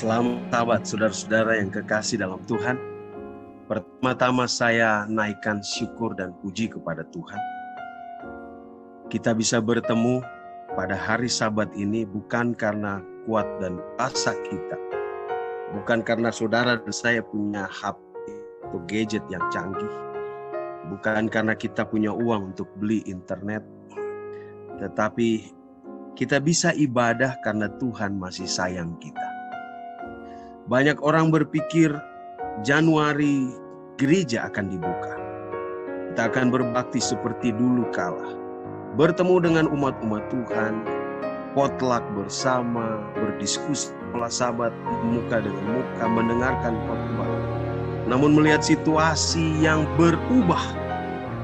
Selamat sahabat, saudara-saudara yang kekasih dalam Tuhan. Pertama-tama saya naikkan syukur dan puji kepada Tuhan. Kita bisa bertemu pada hari Sabat ini bukan karena kuat dan asa kita. Bukan karena saudara dan saya punya HP atau gadget yang canggih. Bukan karena kita punya uang untuk beli internet. Tetapi kita bisa ibadah karena Tuhan masih sayang kita. Banyak orang berpikir Januari gereja akan dibuka. Kita akan berbakti seperti dulu kala. Bertemu dengan umat-umat Tuhan, potluck bersama, berdiskusi pola Sabat muka dengan muka, mendengarkan khotbah. Namun melihat situasi yang berubah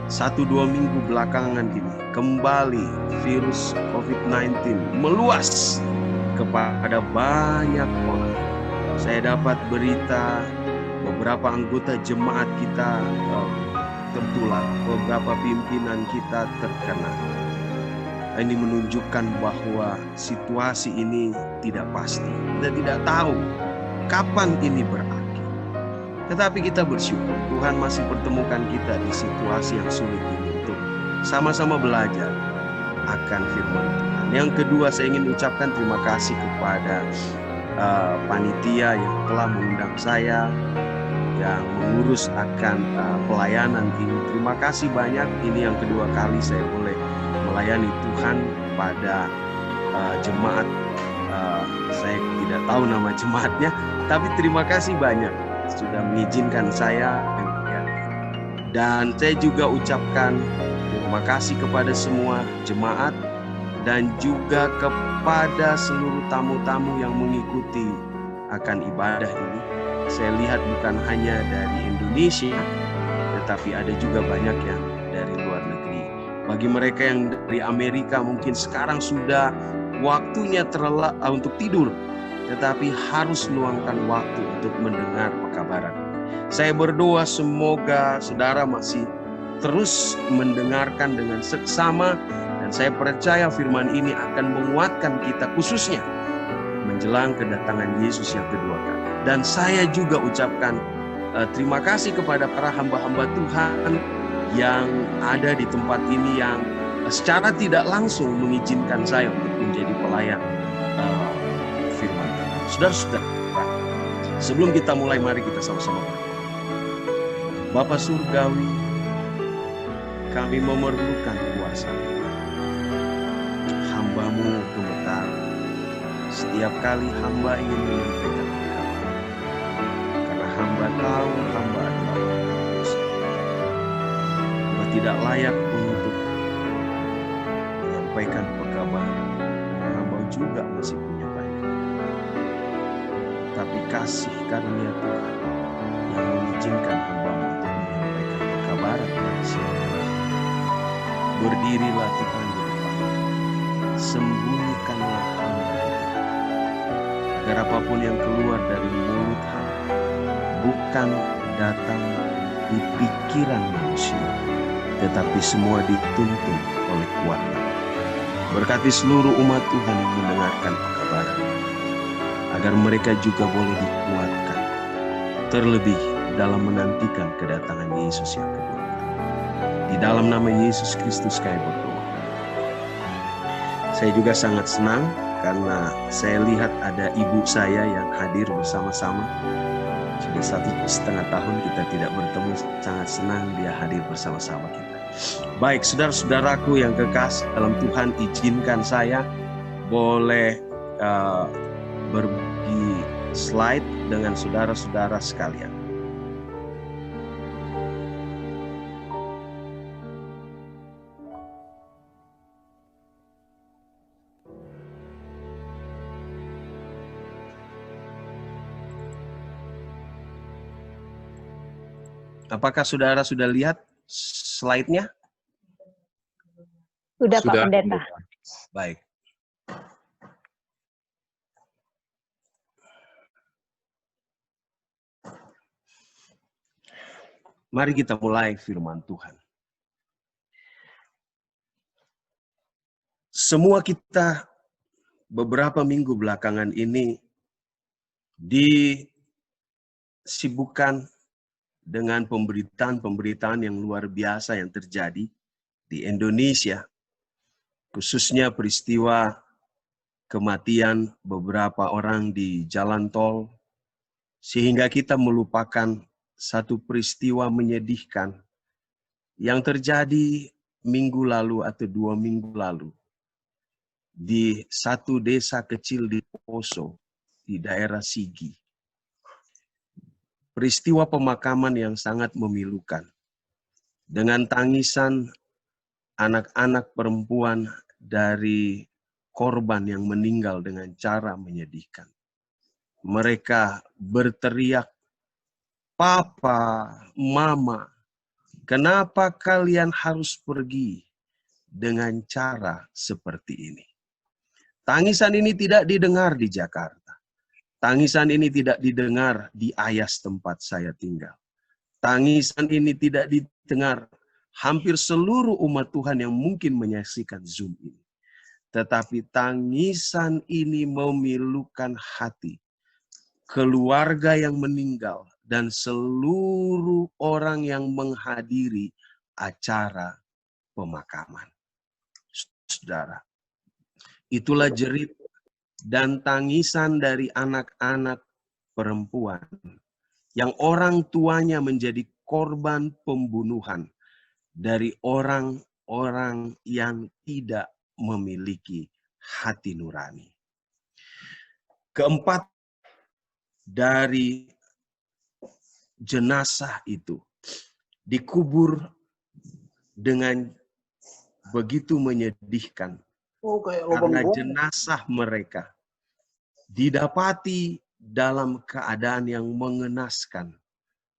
1-2 minggu belakangan ini, kembali virus COVID-19 meluas kepada banyak orang. Saya dapat berita beberapa anggota jemaat kita tertular, beberapa pimpinan kita terkena. Ini menunjukkan bahwa situasi ini tidak pasti. Kita tidak tahu kapan ini berakhir. Tetapi kita bersyukur Tuhan masih pertemukan kita di situasi yang sulit ini untuk sama-sama belajar akan firman Tuhan. Yang kedua, saya ingin ucapkan terima kasih kepada panitia yang telah mengundang saya, yang mengurus akan pelayanan ini. Terima kasih banyak. Ini yang kedua kali saya boleh melayani Tuhan pada jemaat. Saya tidak tahu nama jemaatnya, tapi terima kasih banyak sudah mengizinkan saya. Dan saya juga ucapkan terima kasih kepada semua jemaat dan juga kepada seluruh tamu-tamu yang mengikuti akan ibadah ini. Saya lihat bukan hanya dari Indonesia, tetapi ada juga banyak yang dari luar negeri. Bagi mereka yang dari Amerika mungkin sekarang sudah waktunya terlelap untuk tidur, tetapi harus luangkan waktu untuk mendengar pekabaran. Saya berdoa semoga saudara masih terus mendengarkan dengan seksama, dan saya percaya firman ini akan menguatkan kita khususnya menjelang kedatangan Yesus yang kedua kali. Dan saya juga ucapkan terima kasih kepada para hamba-hamba Tuhan yang ada di tempat ini yang secara tidak langsung mengizinkan saya untuk menjadi pelayan firman Tuhan. Saudara-saudara, sebelum kita mulai, mari kita sama-sama berdoa. Bapa Surgawi, kami memerlukan kuasa. Hamba-Mu gemetar setiap kali hamba ingin menyampaikan kabar, karena hamba tahu hamba adalah manusia. Hamba tidak layak untuk menyampaikan pekabaran. Hamba juga masih punya banyak. Tapi kasih karunia Tuhan yang mengizinkan hamba-Mu untuk menyampaikan pekabaran kepada siapa. Berdirilah Tuhan di depan, sembunyikanlah hamba, agar apapun yang keluar dari mulut hamba bukan datang di pikiran manusia, tetapi semua dituntun oleh kuat-Mu. Berkati seluruh umat Tuhan yang mendengarkan pekabaran, agar mereka juga boleh dikuatkan, terlebih dalam menantikan kedatangan Yesus yang kedua. Di dalam nama Yesus Kristus kami berdoa. Saya juga sangat senang karena saya lihat ada ibu saya yang hadir bersama-sama. Sudah 1,5 tahun kita tidak bertemu, sangat senang dia hadir bersama-sama kita. Baik, saudara-saudaraku yang kekasih dalam Tuhan, izinkan saya boleh berbagi slide dengan saudara-saudara sekalian. Apakah saudara sudah lihat slide-nya? Sudah, Pak Pendeta. Baik. Mari kita mulai firman Tuhan. Semua kita beberapa minggu belakangan ini disibukkan dengan pemberitaan-pemberitaan yang luar biasa yang terjadi di Indonesia, khususnya peristiwa kematian beberapa orang di jalan tol, sehingga kita melupakan satu peristiwa menyedihkan yang terjadi minggu lalu atau 2 minggu lalu di satu desa kecil di Poso, di daerah Sigi. Peristiwa pemakaman yang sangat memilukan. Dengan tangisan anak-anak perempuan dari korban yang meninggal dengan cara menyedihkan. Mereka berteriak, "Papa, Mama, kenapa kalian harus pergi dengan cara seperti ini?" Tangisan ini tidak didengar di Jakarta. Tangisan ini tidak didengar di Ayas tempat saya tinggal. Tangisan ini tidak didengar hampir seluruh umat Tuhan yang mungkin menyaksikan Zoom ini. Tetapi tangisan ini memilukan hati keluarga yang meninggal dan seluruh orang yang menghadiri acara pemakaman. Saudara, itulah jerit dan tangisan dari anak-anak perempuan yang orang tuanya menjadi korban pembunuhan dari orang-orang yang tidak memiliki hati nurani. Keempat dari jenazah itu dikubur dengan begitu menyedihkan. Karena jenazah mereka didapati dalam keadaan yang mengenaskan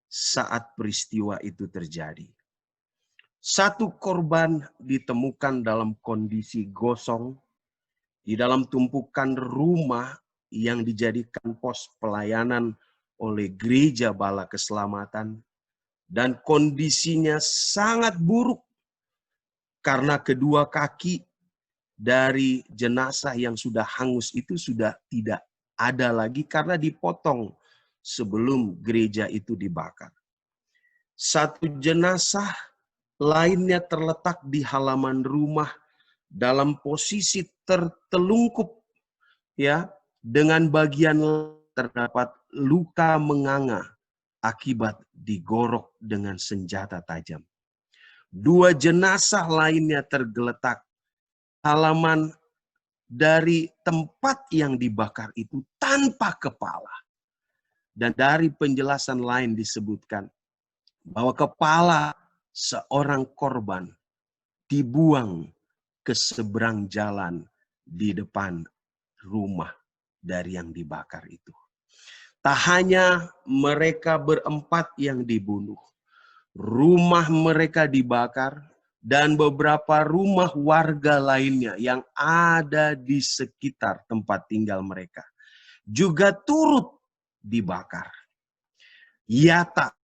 saat peristiwa itu terjadi. Satu korban ditemukan dalam kondisi gosong di dalam tumpukan rumah yang dijadikan pos pelayanan oleh Gereja Bala Keselamatan, dan kondisinya sangat buruk karena kedua kaki dari jenazah yang sudah hangus itu sudah tidak ada lagi karena dipotong sebelum gereja itu dibakar. Satu jenazah lainnya terletak di halaman rumah dalam posisi tertelungkup, ya, dengan bagian terdapat luka menganga akibat digorok dengan senjata tajam. 2 jenazah lainnya tergeletak halaman dari tempat yang dibakar itu tanpa kepala. Dan dari penjelasan lain disebutkan bahwa kepala seorang korban dibuang ke seberang jalan di depan rumah dari yang dibakar itu. Tak hanya mereka berempat yang dibunuh, rumah mereka dibakar, dan beberapa rumah warga lainnya yang ada di sekitar tempat tinggal mereka juga turut dibakar. Yata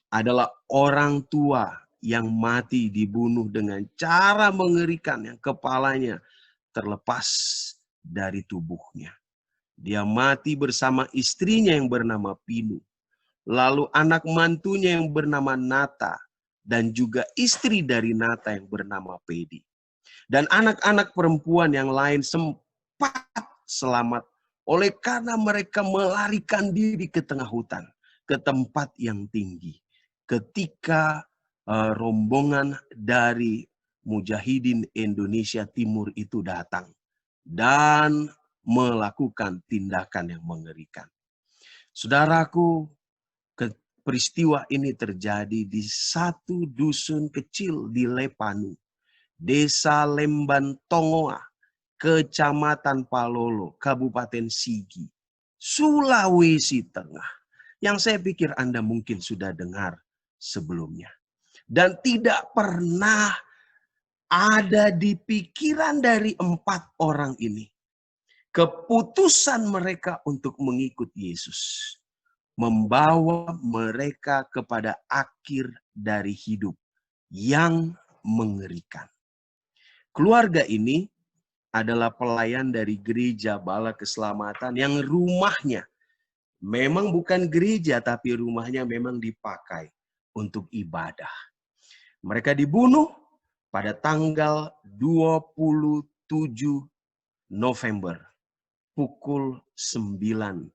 adalah orang tua yang mati dibunuh dengan cara mengerikan yang kepalanya terlepas dari tubuhnya. Dia mati bersama istrinya yang bernama Pinu, lalu anak mantunya yang bernama Nata, dan juga istri dari Nata yang bernama Pedi. Dan anak-anak perempuan yang lain sempat selamat oleh karena mereka melarikan diri ke tengah hutan, ke tempat yang tinggi. Ketika rombongan dari Mujahidin Indonesia Timur itu datang dan melakukan tindakan yang mengerikan. Saudaraku, peristiwa ini terjadi di satu dusun kecil di Lepanu, Desa Lemban Tongoa, Kecamatan Palolo, Kabupaten Sigi, Sulawesi Tengah, yang saya pikir Anda mungkin sudah dengar sebelumnya. Dan tidak pernah ada di pikiran dari 4 orang ini keputusan mereka untuk mengikut Yesus membawa mereka kepada akhir dari hidup yang mengerikan. Keluarga ini adalah pelayan dari Gereja Bala Keselamatan yang rumahnya Memang bukan gereja, tapi rumahnya memang dipakai untuk ibadah. Mereka dibunuh pada tanggal 27 November pukul 9.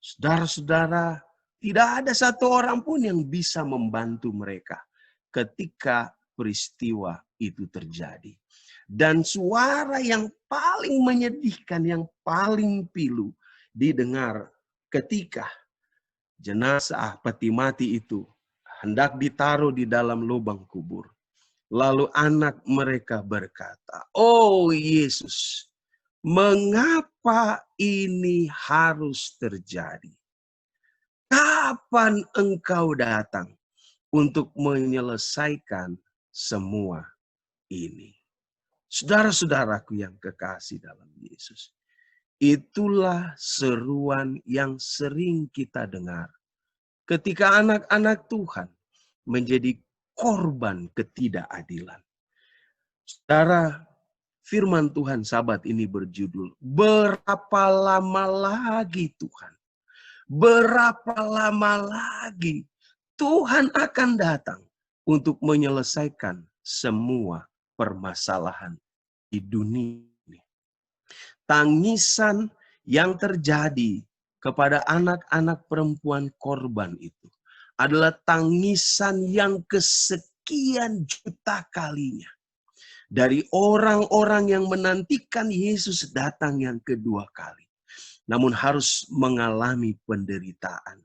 Saudara-saudara, tidak ada satu orang pun yang bisa membantu mereka ketika peristiwa itu terjadi. Dan suara yang paling menyedihkan, yang paling pilu didengar ketika jenazah peti mati itu hendak ditaruh di dalam lubang kubur. Lalu anak mereka berkata, "Oh Yesus, mengapa ini harus terjadi? Kapan engkau datang untuk menyelesaikan semua ini?" Saudara-saudaraku yang kekasih dalam Yesus, itulah seruan yang sering kita dengar ketika anak-anak Tuhan menjadi korban ketidakadilan. Saudara, firman Tuhan Sabat ini berjudul, "Berapa lama lagi Tuhan? Berapa lama lagi Tuhan akan datang untuk menyelesaikan semua permasalahan di dunia ini?" Tangisan yang terjadi kepada anak-anak perempuan korban itu adalah tangisan yang kesekian juta kalinya dari orang-orang yang menantikan Yesus datang yang kedua kali, namun harus mengalami penderitaan.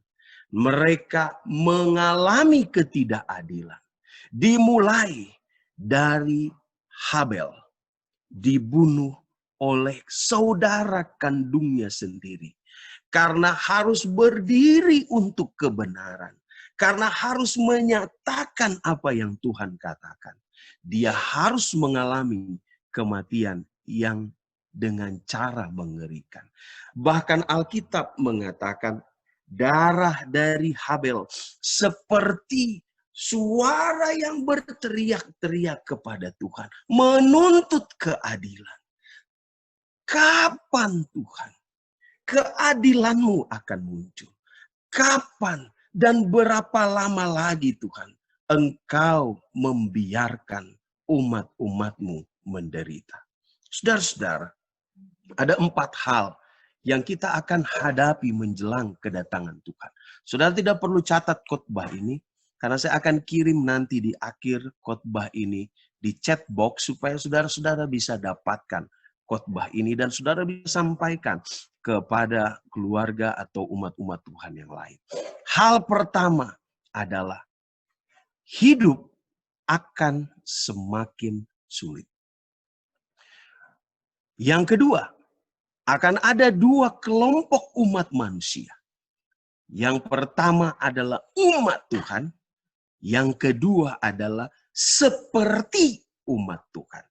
Mereka mengalami ketidakadilan. Dimulai dari Habel, dibunuh oleh saudara kandungnya sendiri. Karena harus berdiri untuk kebenaran. Karena harus menyatakan apa yang Tuhan katakan. Dia harus mengalami kematian yang dengan cara mengerikan. Bahkan Alkitab mengatakan darah dari Habel seperti suara yang berteriak-teriak kepada Tuhan. Menuntut keadilan. Kapan Tuhan keadilanmu akan muncul? Kapan dan berapa lama lagi Tuhan Engkau membiarkan umat-umatmu menderita? Saudara-saudara, ada 4 hal yang kita akan hadapi menjelang kedatangan Tuhan. Saudara tidak perlu catat khotbah ini, karena saya akan kirim nanti di akhir khotbah ini di chat box supaya saudara-saudara bisa dapatkan khotbah ini dan saudara bisa sampaikan kepada keluarga atau umat-umat Tuhan yang lain. Hal pertama adalah hidup akan semakin sulit. Yang kedua, akan ada 2 kelompok umat manusia. Yang pertama adalah umat Tuhan, yang kedua adalah seperti umat Tuhan.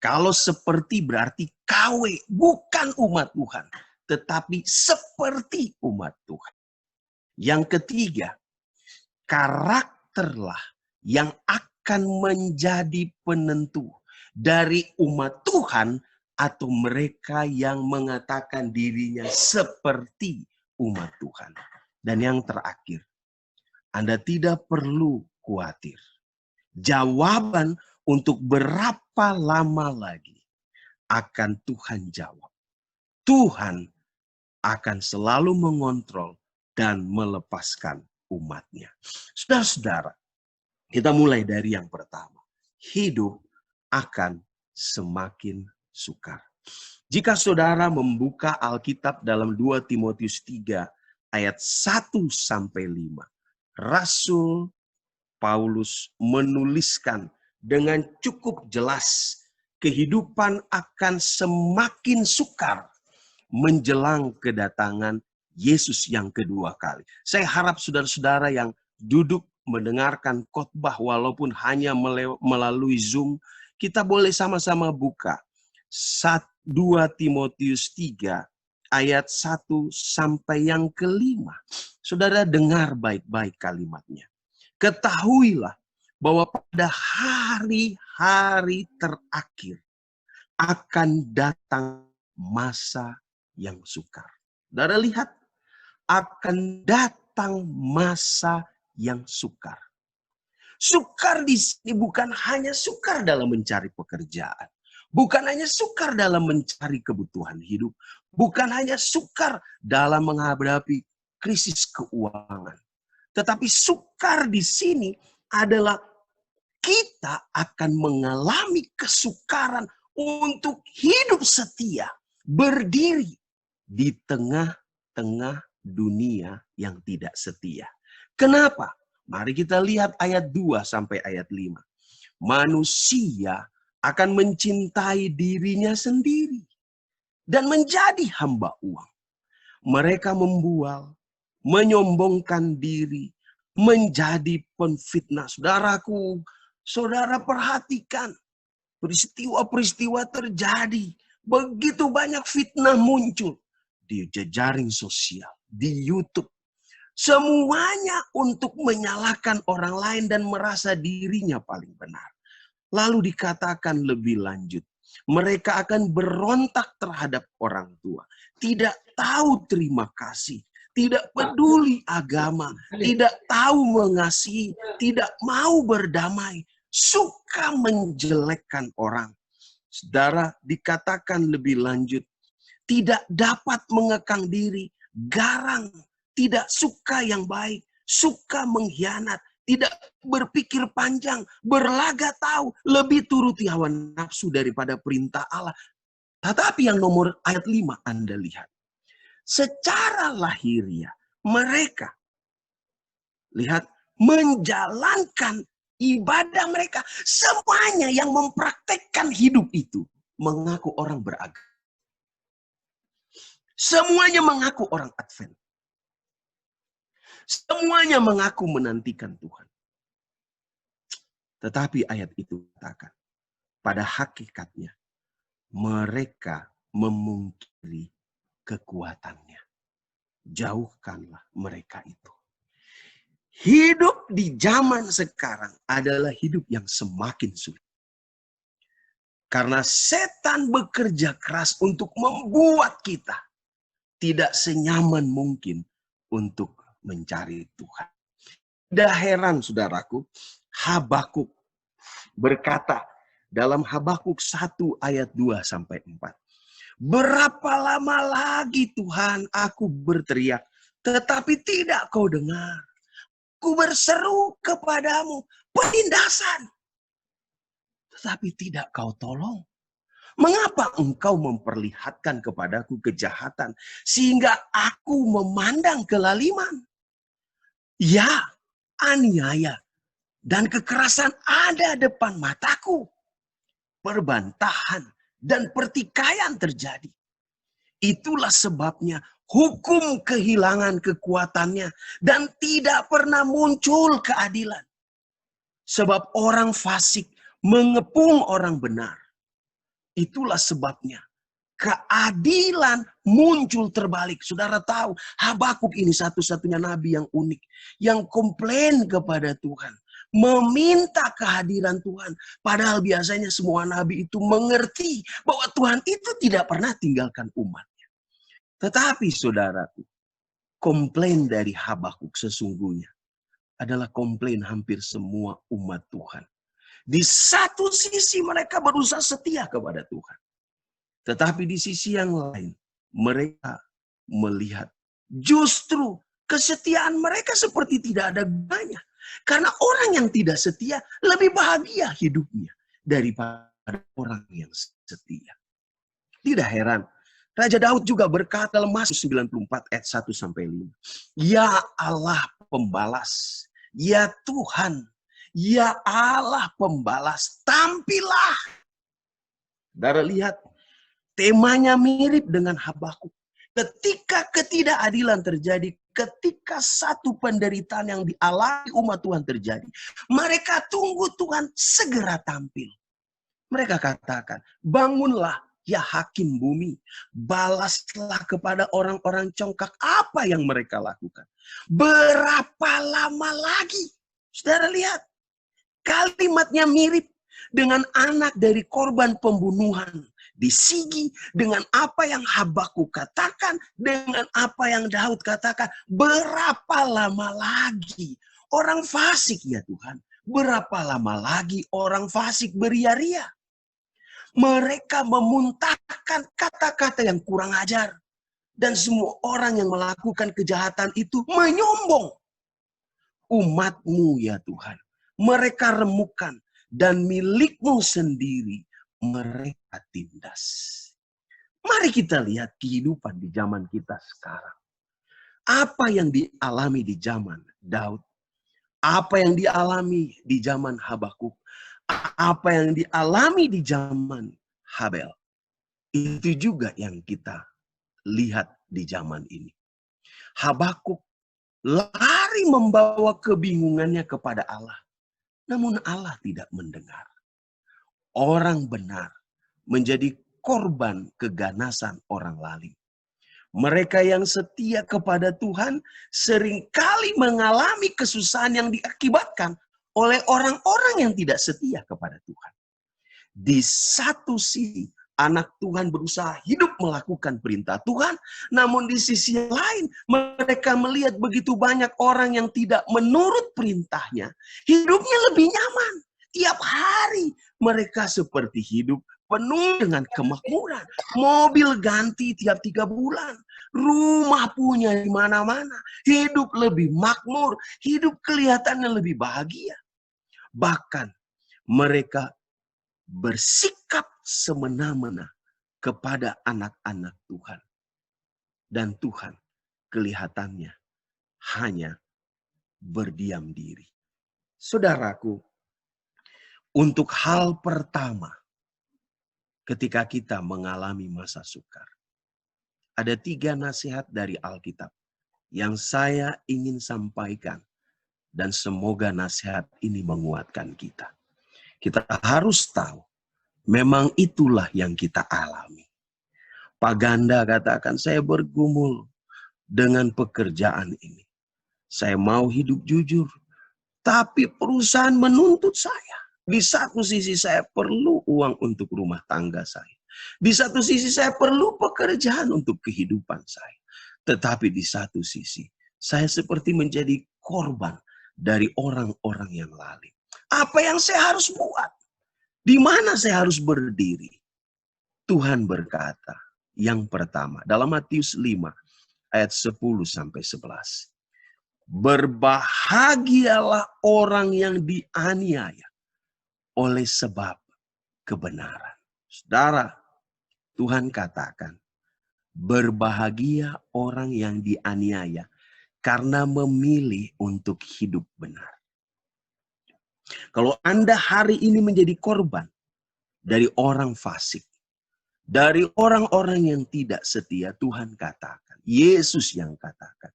Kalau seperti berarti KW, bukan umat Tuhan, tetapi seperti umat Tuhan. Yang ketiga, karakterlah yang akan menjadi penentu dari umat Tuhan atau mereka yang mengatakan dirinya seperti umat Tuhan. Dan yang terakhir, Anda tidak perlu khawatir. Jawaban untuk berapa lama lagi akan Tuhan jawab. Tuhan akan selalu mengontrol dan melepaskan umatnya. Saudara-saudara, kita mulai dari yang pertama. Hidup akan semakin sukar. Jika saudara membuka Alkitab dalam 2 Timotius 3 ayat 1-5, Rasul Paulus menuliskan dengan cukup jelas kehidupan akan semakin sukar menjelang kedatangan Yesus yang kedua kali. Saya harap saudara-saudara yang duduk mendengarkan khotbah walaupun hanya melalui Zoom, kita boleh sama-sama buka 2 Timotius 3 ayat 1 sampai yang kelima. Saudara dengar baik-baik kalimatnya. Ketahuilah bahwa pada hari-hari terakhir akan datang masa yang sukar. Saudara lihat, akan datang masa yang sukar. Sukar di sini bukan hanya sukar dalam mencari pekerjaan. Bukan hanya sukar dalam mencari kebutuhan hidup. Bukan hanya sukar dalam menghadapi krisis keuangan. Tetapi sukar di sini adalah kita akan mengalami kesukaran untuk hidup setia. Berdiri di tengah-tengah dunia yang tidak setia. Kenapa? Mari kita lihat ayat 2 sampai ayat 5. Manusia akan mencintai dirinya sendiri dan menjadi hamba uang. Mereka membual, menyombongkan diri, menjadi penfitnah. Saudaraku, saudara perhatikan peristiwa-peristiwa terjadi. Begitu banyak fitnah muncul di jejaring sosial, di YouTube. Semuanya untuk menyalahkan orang lain dan merasa dirinya paling benar. Lalu dikatakan lebih lanjut, mereka akan berontak terhadap orang tua. Tidak tahu terima kasih, tidak peduli agama, tidak tahu mengasihi, tidak mau berdamai, suka menjelekkan orang. Saudara, dikatakan lebih lanjut, tidak dapat mengekang diri, garang, tidak suka yang baik, suka mengkhianat, tidak berpikir panjang, berlaga tahu, lebih turuti hawa nafsu daripada perintah Allah. Tetapi yang nomor ayat 5 Anda lihat. Secara lahiriah mereka, lihat, menjalankan ibadah mereka. Semuanya yang mempraktekkan hidup itu mengaku orang beragama. Semuanya mengaku orang Advent. Semuanya mengaku menantikan Tuhan. Tetapi ayat itu katakan, pada hakikatnya mereka memungkiri kekuatannya. Jauhkanlah mereka itu. Hidup di zaman sekarang adalah hidup yang semakin sulit. Karena setan bekerja keras untuk membuat kita tidak senyaman mungkin untuk mencari Tuhan. Tidak heran saudaraku, Habakuk berkata dalam Habakuk 1 ayat 2 sampai 4. Berapa lama lagi Tuhan aku berteriak, tetapi tidak kau dengar. Aku berseru kepadamu penindasan, tetapi tidak kau tolong. Mengapa engkau memperlihatkan kepadaku kejahatan sehingga aku memandang kelaliman? Ya, aniaya dan kekerasan ada depan mataku. Perbantahan dan pertikaian terjadi. Itulah sebabnya hukum kehilangan kekuatannya dan tidak pernah muncul keadilan. Sebab orang fasik mengepung orang benar. Itulah sebabnya keadilan muncul terbalik. Saudara tahu, Habakuk ini satu-satunya nabi yang unik. Yang komplain kepada Tuhan. Meminta kehadiran Tuhan. Padahal biasanya semua nabi itu mengerti bahwa Tuhan itu tidak pernah tinggalkan umatnya. Tetapi saudaraku, komplain dari Habakuk sesungguhnya adalah komplain hampir semua umat Tuhan. Di satu sisi mereka berusaha setia kepada Tuhan. Tetapi di sisi yang lain, mereka melihat justru kesetiaan mereka seperti tidak ada gunanya. Karena orang yang tidak setia lebih bahagia hidupnya daripada orang yang setia. Tidak heran, Raja Daud juga berkata dalam Mazmur 94 ayat 1 sampai 5. Ya Allah pembalas, ya Tuhan, ya Allah pembalas, tampillah. Saudara lihat, temanya mirip dengan Habakuk. Ketika ketidakadilan terjadi, ketika satu penderitaan yang dialami umat Tuhan terjadi, mereka tunggu Tuhan segera tampil. Mereka katakan, bangunlah ya hakim bumi, balaslah kepada orang-orang congkak apa yang mereka lakukan. Berapa lama lagi? Saudara lihat, kalimatnya mirip. dengan anak dari korban pembunuhan disigi, dengan apa yang Habakuk katakan, dengan apa yang Daud katakan. Berapa lama lagi orang fasik ya Tuhan? Berapa lama lagi orang fasik beria-ria? Mereka memuntahkan kata-kata yang kurang ajar. Dan semua orang yang melakukan kejahatan itu menyombong. Umat-Mu ya Tuhan, mereka remukkan, dan milik-Mu sendiri mereka tindas. Mari kita lihat kehidupan di zaman kita sekarang. Apa yang dialami di zaman Daud, apa yang dialami di zaman Habakuk, apa yang dialami di zaman Habel, itu juga yang kita lihat di zaman ini. Habakuk lari membawa kebingungannya kepada Allah. Namun Allah tidak mendengar. Orang benar menjadi korban keganasan orang lalim. Mereka yang setia kepada Tuhan seringkali mengalami kesusahan yang diakibatkan oleh orang-orang yang tidak setia kepada Tuhan. Di satu sisi, anak Tuhan berusaha hidup melakukan perintah Tuhan, namun di sisi lain mereka melihat begitu banyak orang yang tidak menurut perintahnya, hidupnya lebih nyaman. Tiap hari mereka seperti hidup penuh dengan kemakmuran. Mobil ganti tiap 3 bulan. Rumah punya di mana-mana. Hidup lebih makmur. Hidup kelihatannya lebih bahagia. Bahkan mereka bersikap semena-mena kepada anak-anak Tuhan. Dan Tuhan kelihatannya hanya berdiam diri. Saudaraku, untuk hal pertama ketika kita mengalami masa sukar, ada 3 nasihat dari Alkitab yang saya ingin sampaikan, dan semoga nasihat ini menguatkan kita. Kita harus tahu, memang itulah yang kita alami. Pak Ganda katakan, saya bergumul dengan pekerjaan ini. Saya mau hidup jujur, tapi perusahaan menuntut saya. Di satu sisi saya perlu uang untuk rumah tangga saya. Di satu sisi saya perlu pekerjaan untuk kehidupan saya. Tetapi di satu sisi, saya seperti menjadi korban dari orang-orang yang lalim. Apa yang saya harus buat? Di mana saya harus berdiri? Tuhan berkata, yang pertama, dalam Matius 5, ayat 10-11. Berbahagialah orang yang dianiaya oleh sebab kebenaran. Saudara, Tuhan katakan, berbahagia orang yang dianiaya karena memilih untuk hidup benar. Kalau Anda hari ini menjadi korban dari orang fasik, dari orang-orang yang tidak setia, Tuhan katakan, Yesus yang katakan,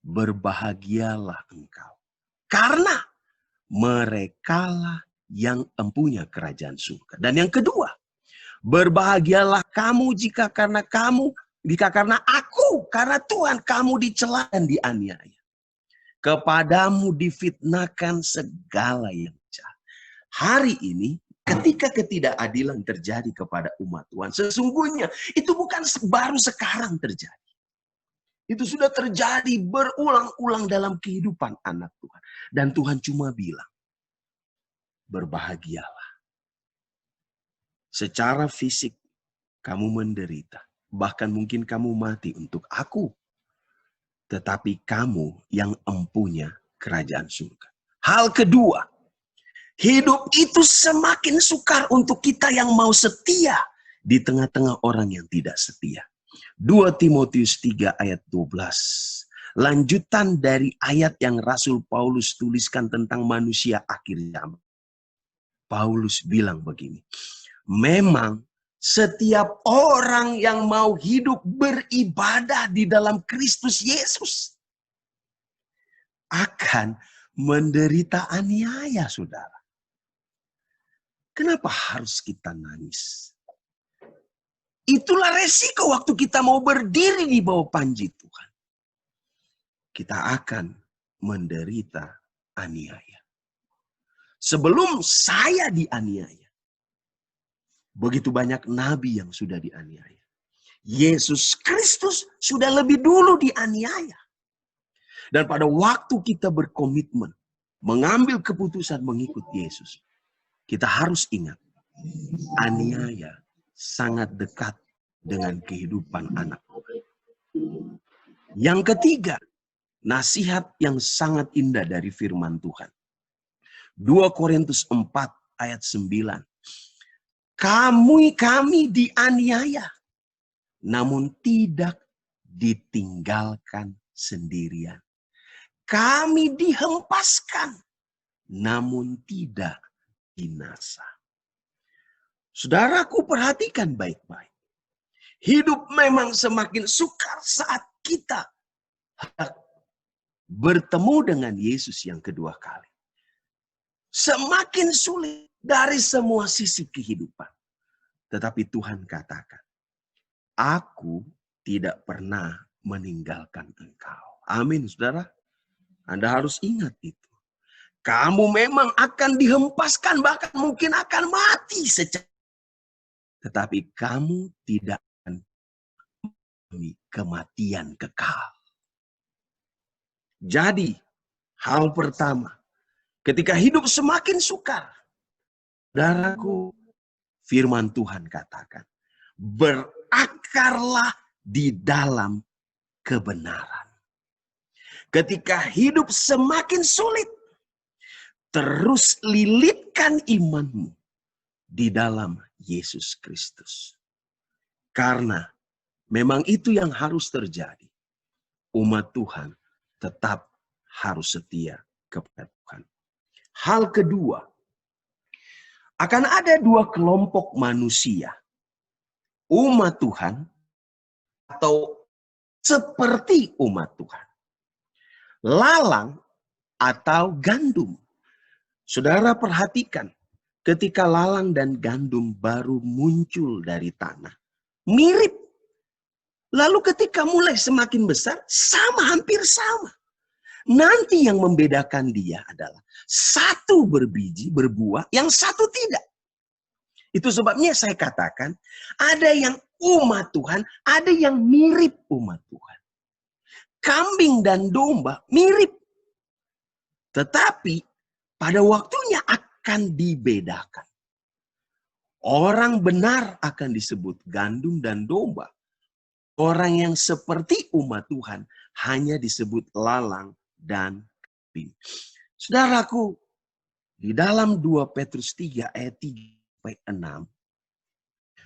berbahagialah engkau. Karena merekalah yang empunya kerajaan surga. Dan yang kedua, berbahagialah kamu jika karena aku, karena Tuhan kamu dicela dan dianiaya. Kepadamu difitnahkan segala yang jahat. Hari ini ketika ketidakadilan terjadi kepada umat Tuhan, sesungguhnya itu bukan baru sekarang terjadi. Itu sudah terjadi berulang-ulang dalam kehidupan anak Tuhan. Dan Tuhan cuma bilang, berbahagialah. Secara fisik kamu menderita. Bahkan mungkin kamu mati untuk aku. Tetapi kamu yang empunya kerajaan surga. Hal kedua, hidup itu semakin sukar untuk kita yang mau setia di tengah-tengah orang yang tidak setia. 2 Timotius 3 ayat 12. Lanjutan dari ayat yang Rasul Paulus tuliskan tentang manusia akhir zaman. Paulus bilang begini, memang setiap orang yang mau hidup beribadah di dalam Kristus Yesus akan menderita aniaya, saudara. Kenapa harus kita nangis? Itulah resiko waktu kita mau berdiri di bawah panji Tuhan. Kita akan menderita aniaya. Sebelum saya dianiaya, begitu banyak nabi yang sudah dianiaya. Yesus Kristus sudah lebih dulu dianiaya. Dan pada waktu kita berkomitmen, mengambil keputusan mengikut Yesus, kita harus ingat, aniaya sangat dekat dengan kehidupan anak Tuhan. Yang ketiga, nasihat yang sangat indah dari firman Tuhan. 2 Korintus 4 ayat 9. Kami dianiaya, namun tidak ditinggalkan sendirian. Kami dihempaskan, namun tidak binasa. Saudaraku, perhatikan baik-baik. Hidup memang semakin sukar saat kita bertemu dengan Yesus yang kedua kali. Semakin sulit dari semua sisi kehidupan. Tetapi Tuhan katakan, aku tidak pernah meninggalkan engkau. Amin, saudara. Anda harus ingat itu. Kamu memang akan dihempaskan, bahkan mungkin akan mati secara. Tetapi kamu tidak akan mengalami kematian kekal. Jadi, hal pertama, ketika hidup semakin sukar, saudaraku, firman Tuhan katakan, berakarlah di dalam kebenaran. Ketika hidup semakin sulit, terus lilitkan imanmu di dalam Yesus Kristus. Karena memang itu yang harus terjadi. Umat Tuhan tetap harus setia kepada Tuhan. Hal kedua, akan ada dua kelompok manusia. Umat Tuhan atau seperti umat Tuhan. Lalang atau gandum. Saudara perhatikan, ketika lalang dan gandum baru muncul dari tanah, mirip. Lalu ketika mulai semakin besar, hampir sama. Nanti yang membedakan dia adalah satu berbiji, berbuah, yang satu tidak. Itu sebabnya saya katakan, ada yang umat Tuhan, ada yang mirip umat Tuhan. Kambing dan domba mirip. Tetapi pada waktunya akan dibedakan. Orang benar akan disebut gandum dan domba. Orang yang seperti umat Tuhan hanya disebut lalang dan kambing. Saudaraku, di dalam 2 Petrus 3 ayat 3-6,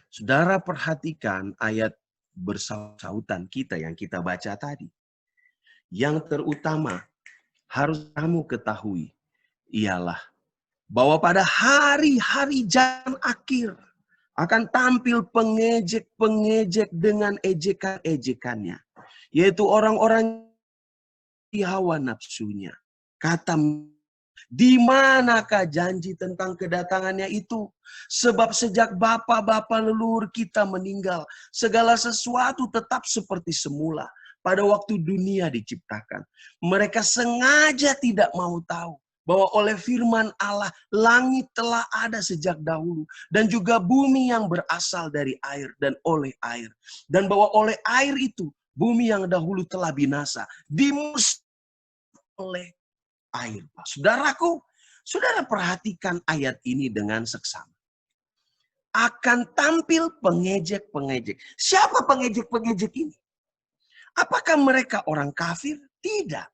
saudara perhatikan ayat bersautan kita yang kita baca tadi. Yang terutama harus kamu ketahui ialah bahwa pada hari-hari zaman akhir akan tampil pengejek-pengejek dengan ejekan-ejekannya. Yaitu orang-orang di hawa nafsunya. Kata, di manakah janji tentang kedatangannya itu? Sebab sejak bapa-bapa leluhur kita meninggal, segala sesuatu tetap seperti semula. Pada waktu dunia diciptakan, mereka sengaja tidak mau tahu bahwa oleh firman Allah, langit telah ada sejak dahulu. Dan juga bumi yang berasal dari air dan oleh air. Dan bahwa oleh air itu, bumi yang dahulu telah binasa, dimusnahkan oleh air. Saudaraku, saudara perhatikan ayat ini dengan seksama. Akan tampil pengejek-pengejek. Siapa pengejek-pengejek ini? Apakah mereka orang kafir? Tidak.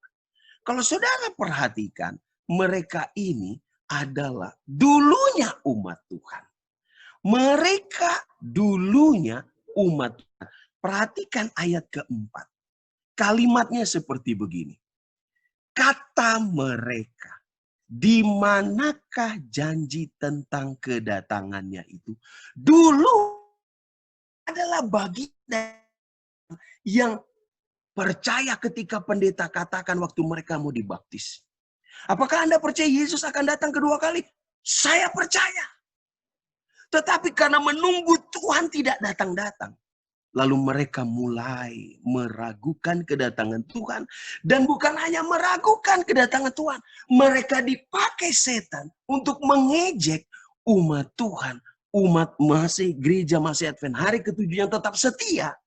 Kalau saudara perhatikan, mereka ini adalah dulunya umat Tuhan. Mereka dulunya umat Tuhan. Perhatikan ayat keempat. Kalimatnya seperti begini. Kata mereka, di manakah janji tentang kedatangannya itu? Dulu adalah bagian yang percaya ketika pendeta katakan waktu mereka mau dibaptis. Apakah Anda percaya Yesus akan datang kedua kali? Saya percaya. Tetapi karena menunggu Tuhan tidak datang-datang. Lalu mereka mulai meragukan kedatangan Tuhan. Dan bukan hanya meragukan kedatangan Tuhan. Mereka dipakai setan untuk mengejek umat Tuhan. Umat gereja masih Advent hari ke-7 yang tetap setia.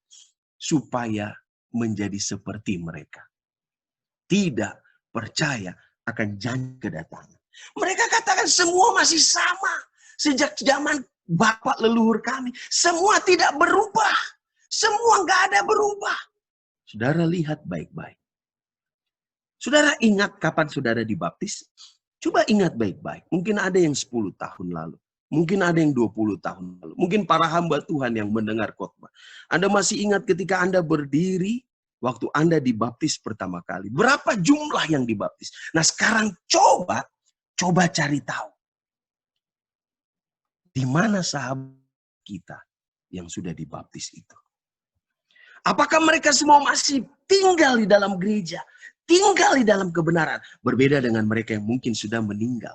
Supaya menjadi seperti mereka. Tidak percaya akan janji kedatangan. Mereka katakan semua masih sama. Sejak zaman bapak leluhur kami. Semua tidak berubah. Semua nggak ada berubah. Saudara lihat baik-baik. Saudara ingat kapan saudara dibaptis? Coba ingat baik-baik. Mungkin ada yang 10 tahun lalu. Mungkin ada yang 20 tahun lalu. Mungkin para hamba Tuhan yang mendengar khotbah. Anda masih ingat ketika Anda berdiri waktu Anda dibaptis pertama kali. Berapa jumlah yang dibaptis? Nah sekarang coba cari tahu. Di mana sahabat kita yang sudah dibaptis itu? Apakah mereka semua masih tinggal di dalam gereja? Tinggal di dalam kebenaran. Berbeda dengan mereka yang mungkin sudah meninggal.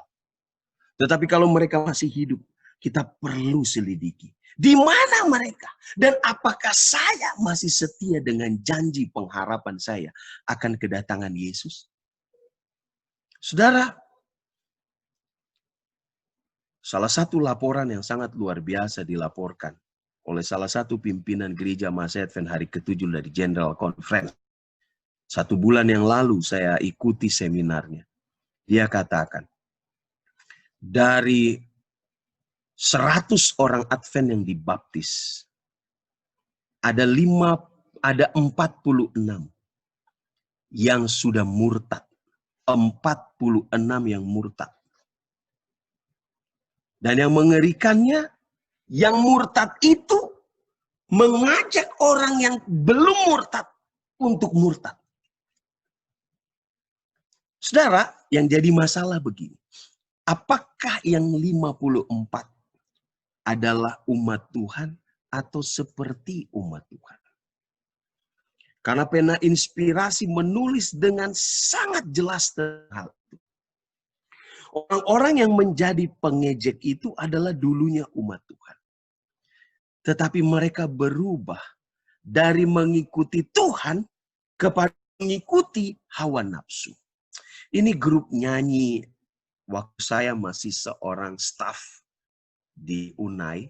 Tetapi kalau mereka masih hidup, kita perlu selidiki. Di mana mereka? Dan apakah saya masih setia dengan janji pengharapan saya akan kedatangan Yesus? Saudara, salah satu laporan yang sangat luar biasa dilaporkan oleh salah satu pimpinan gereja Masih Advent hari ke-7 dari General Conference. 1 bulan yang lalu saya ikuti seminarnya. Dia katakan, dari 100 orang Advent yang dibaptis, ada 46 yang sudah murtad. 46 yang murtad. Dan yang mengerikannya, yang murtad itu mengajak orang yang belum murtad untuk murtad. Saudara, yang jadi masalah begini. Apakah yang 54 adalah umat Tuhan atau seperti umat Tuhan? Karena pena inspirasi menulis dengan sangat jelas tentang hal itu. Orang-orang yang menjadi pengejek itu adalah dulunya umat Tuhan. Tetapi mereka berubah dari mengikuti Tuhan kepada mengikuti hawa nafsu. Ini grup nyanyi waktu saya masih seorang staf di UNAI.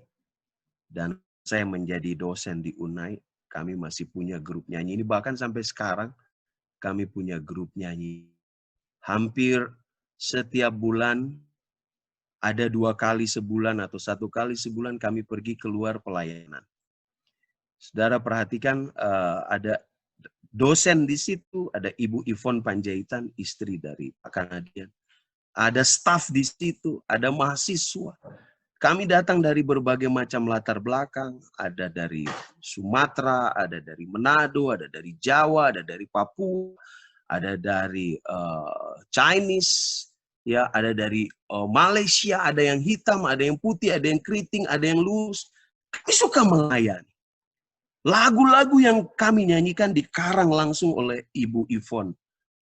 Dan saya menjadi dosen di UNAI. Kami masih punya grup nyanyi. Ini bahkan sampai sekarang kami punya grup nyanyi. Hampir setiap bulan ada 2 kali sebulan atau 1 kali sebulan kami pergi keluar pelayanan. Saudara perhatikan ada dosen di situ, ada Ibu Yvonne Panjaitan, istri dari Pak Kanadian. Ada staf di situ, ada mahasiswa. Kami datang dari berbagai macam latar belakang, ada dari Sumatera, ada dari Manado, ada dari Jawa, ada dari Papua, ada dari Chinese, ya, ada dari Malaysia, ada yang hitam, ada yang putih, ada yang keriting, ada yang lurus. Kami suka melayani. Lagu-lagu yang kami nyanyikan dikarang langsung oleh Ibu Yvonne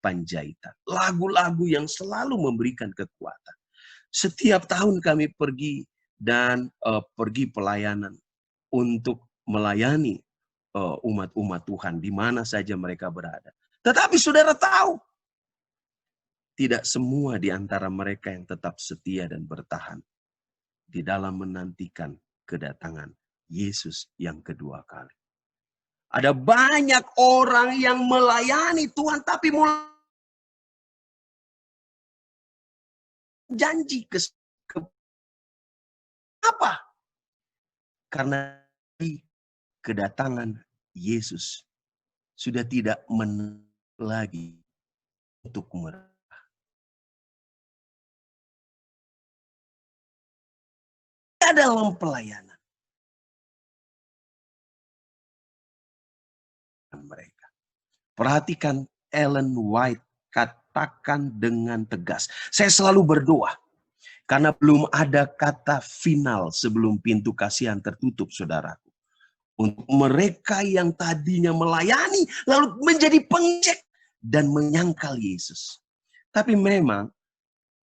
Panjaitan. Lagu-lagu yang selalu memberikan kekuatan. Setiap tahun kami pergi dan pergi pelayanan untuk melayani umat-umat Tuhan di mana saja mereka berada. Tetapi saudara tahu, tidak semua di antara mereka yang tetap setia dan bertahan di dalam menantikan kedatangan Yesus yang kedua kali. Ada banyak orang yang melayani Tuhan tapi mulai janji apa? Karena kedatangan Yesus sudah tidak lagi untuk mereka. Dalam pelayanan mereka. Perhatikan Ellen White katakan dengan tegas. Saya selalu berdoa. Karena belum ada kata final sebelum pintu kasihan tertutup, saudaraku. Untuk mereka yang tadinya melayani, lalu menjadi pengejek dan menyangkal Yesus. Tapi memang,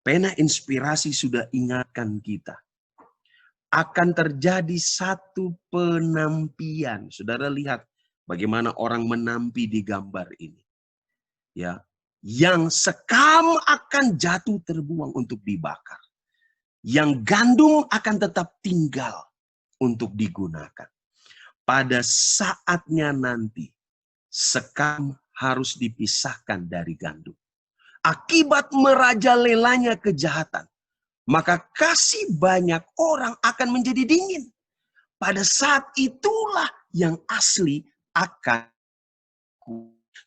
pena inspirasi sudah ingatkan kita. akan terjadi satu penampian. Saudara lihat bagaimana orang menampi di gambar ini. Ya, yang sekam akan jatuh terbuang untuk dibakar. Yang gandum akan tetap tinggal untuk digunakan. Pada saatnya nanti, sekam harus dipisahkan dari gandum. Akibat merajalelanya kejahatan, maka kasih banyak orang akan menjadi dingin. Pada saat itulah yang asli akan.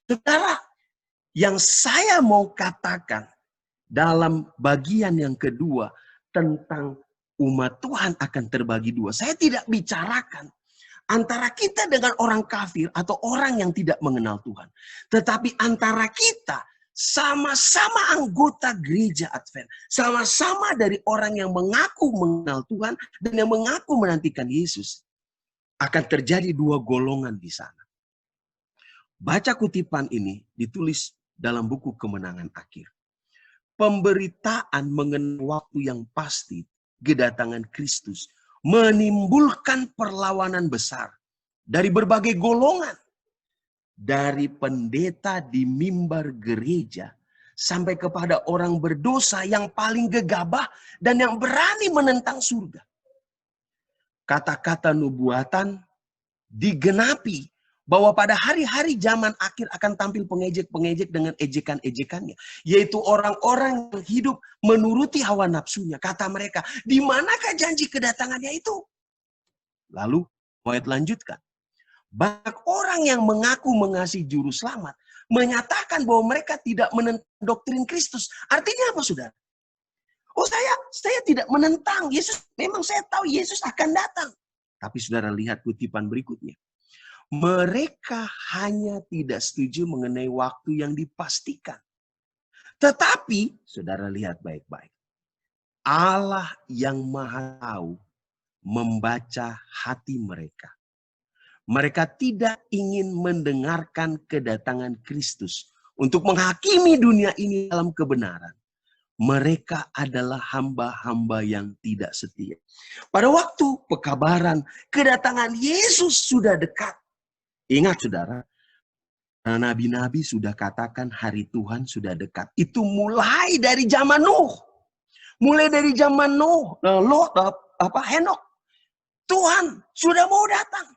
Saudara, yang saya mau katakan dalam bagian yang kedua tentang umat Tuhan akan terbagi dua. Saya tidak bicarakan antara kita dengan orang kafir atau orang yang tidak mengenal Tuhan. Tetapi antara kita sama-sama anggota gereja Advent. Sama-sama dari orang yang mengaku mengenal Tuhan dan yang mengaku menantikan Yesus. Akan terjadi dua golongan di sana. Baca kutipan ini ditulis dalam buku Kemenangan Akhir. Pemberitaan mengenai waktu yang pasti kedatangan Kristus menimbulkan perlawanan besar dari berbagai golongan. Dari pendeta di mimbar gereja sampai kepada orang berdosa yang paling gegabah dan yang berani menentang surga. Kata-kata nubuatan digenapi bahwa pada hari-hari zaman akhir akan tampil pengejek-pengejek dengan ejekan-ejekannya. Yaitu orang-orang yang hidup menuruti hawa nafsunya. Kata mereka, di manakah janji kedatangannya itu? Lalu, ayat lanjutkan. Banyak orang yang mengaku mengasihi juru selamat menyatakan bahwa mereka tidak menentang doktrin Kristus. Artinya apa, saudara? Oh, saya tidak menentang Yesus. Memang saya tahu Yesus akan datang. Tapi saudara lihat kutipan berikutnya. Mereka hanya tidak setuju mengenai waktu yang dipastikan. Tetapi, saudara lihat baik-baik. Allah yang Maha Tahu membaca hati mereka. Mereka tidak ingin mendengarkan kedatangan Kristus untuk menghakimi dunia ini dalam kebenaran. Mereka adalah hamba-hamba yang tidak setia. Pada waktu pekabaran kedatangan Yesus sudah dekat. Ingat saudara, nabi-nabi sudah katakan hari Tuhan sudah dekat. Itu mulai dari zaman Nuh. Mulai dari zaman Nuh, Henok. Tuhan sudah mau datang.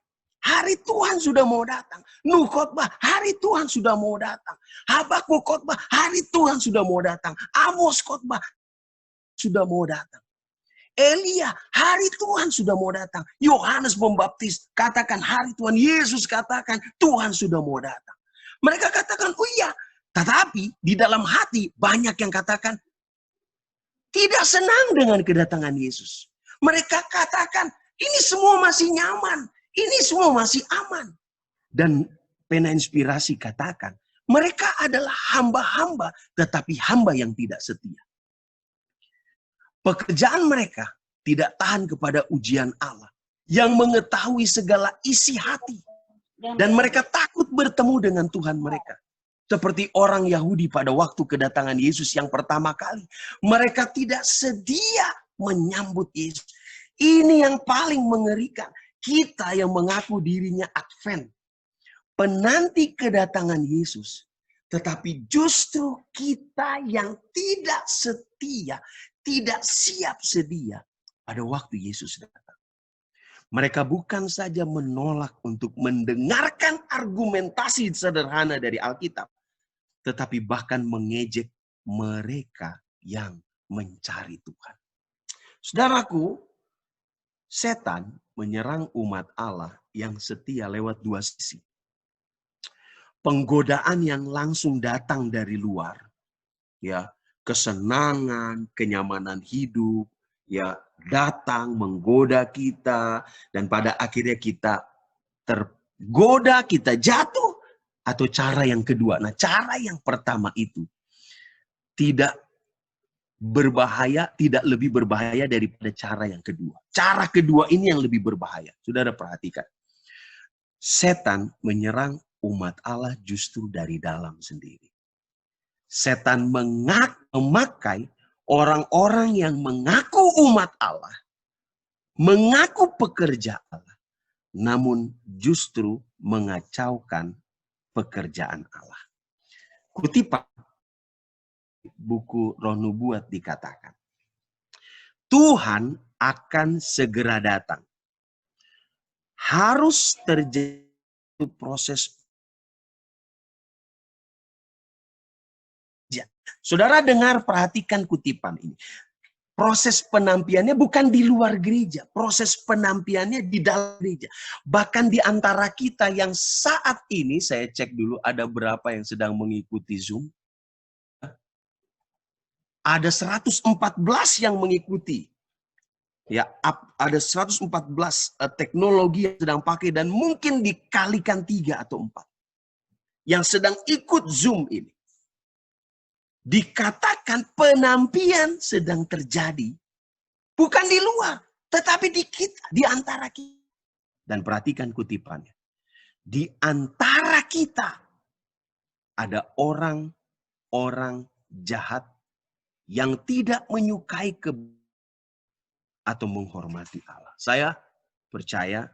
Hari Tuhan sudah mau datang. Nuh khotbah, hari Tuhan sudah mau datang. Habakuk khotbah, hari Tuhan sudah mau datang. Amos khotbah, sudah mau datang. Elia, hari Tuhan sudah mau datang. Yohanes Pembaptis katakan hari Tuhan. Yesus katakan Tuhan sudah mau datang. Mereka katakan, oh iya. Tetapi di dalam hati banyak yang katakan tidak senang dengan kedatangan Yesus. Mereka katakan ini semua masih nyaman. Ini semua masih aman. Dan pena inspirasi katakan, mereka adalah hamba-hamba, tetapi hamba yang tidak setia. Pekerjaan mereka tidak tahan kepada ujian Allah, yang mengetahui segala isi hati. Dan mereka takut bertemu dengan Tuhan mereka. Seperti orang Yahudi pada waktu kedatangan Yesus yang pertama kali. Mereka tidak sedia menyambut Yesus. Ini yang paling mengerikan. Kita yang mengaku dirinya Advent, penanti kedatangan Yesus, tetapi justru kita yang tidak setia, tidak siap sedia pada waktu Yesus datang. Mereka bukan saja menolak untuk mendengarkan argumentasi sederhana dari Alkitab, tetapi bahkan mengejek mereka yang mencari Tuhan. Saudaraku, setan menyerang umat Allah yang setia lewat dua sisi. Penggodaan yang langsung datang dari luar, ya, kesenangan, kenyamanan hidup, ya, datang menggoda kita dan pada akhirnya kita tergoda, kita jatuh. Atau cara yang kedua. Nah, cara yang pertama itu tidak berbahaya, tidak lebih berbahaya daripada cara yang kedua. Cara kedua ini yang lebih berbahaya. Saudara perhatikan. Setan menyerang umat Allah justru dari dalam sendiri. Setan memakai orang-orang yang mengaku umat Allah mengaku pekerja Allah, namun justru mengacaukan pekerjaan Allah. Kutipan buku Roh Nubuat dikatakan, Tuhan akan segera datang. Harus terjadi proses. Saudara dengar, perhatikan kutipan ini. Proses penampiannya bukan di luar gereja. Proses penampiannya di dalam gereja. Bahkan di antara kita yang saat ini, saya cek dulu ada berapa yang sedang mengikuti Zoom. Ada 114 yang mengikuti. Ya, ada 114 teknologi yang sedang pakai dan mungkin dikalikan 3 atau 4. Yang sedang ikut Zoom ini. Dikatakan penampian sedang terjadi bukan di luar, tetapi di kita, di antara kita. Dan perhatikan kutipannya. Di antara kita ada orang-orang jahat yang tidak menyukai atau menghormati Allah. Saya percaya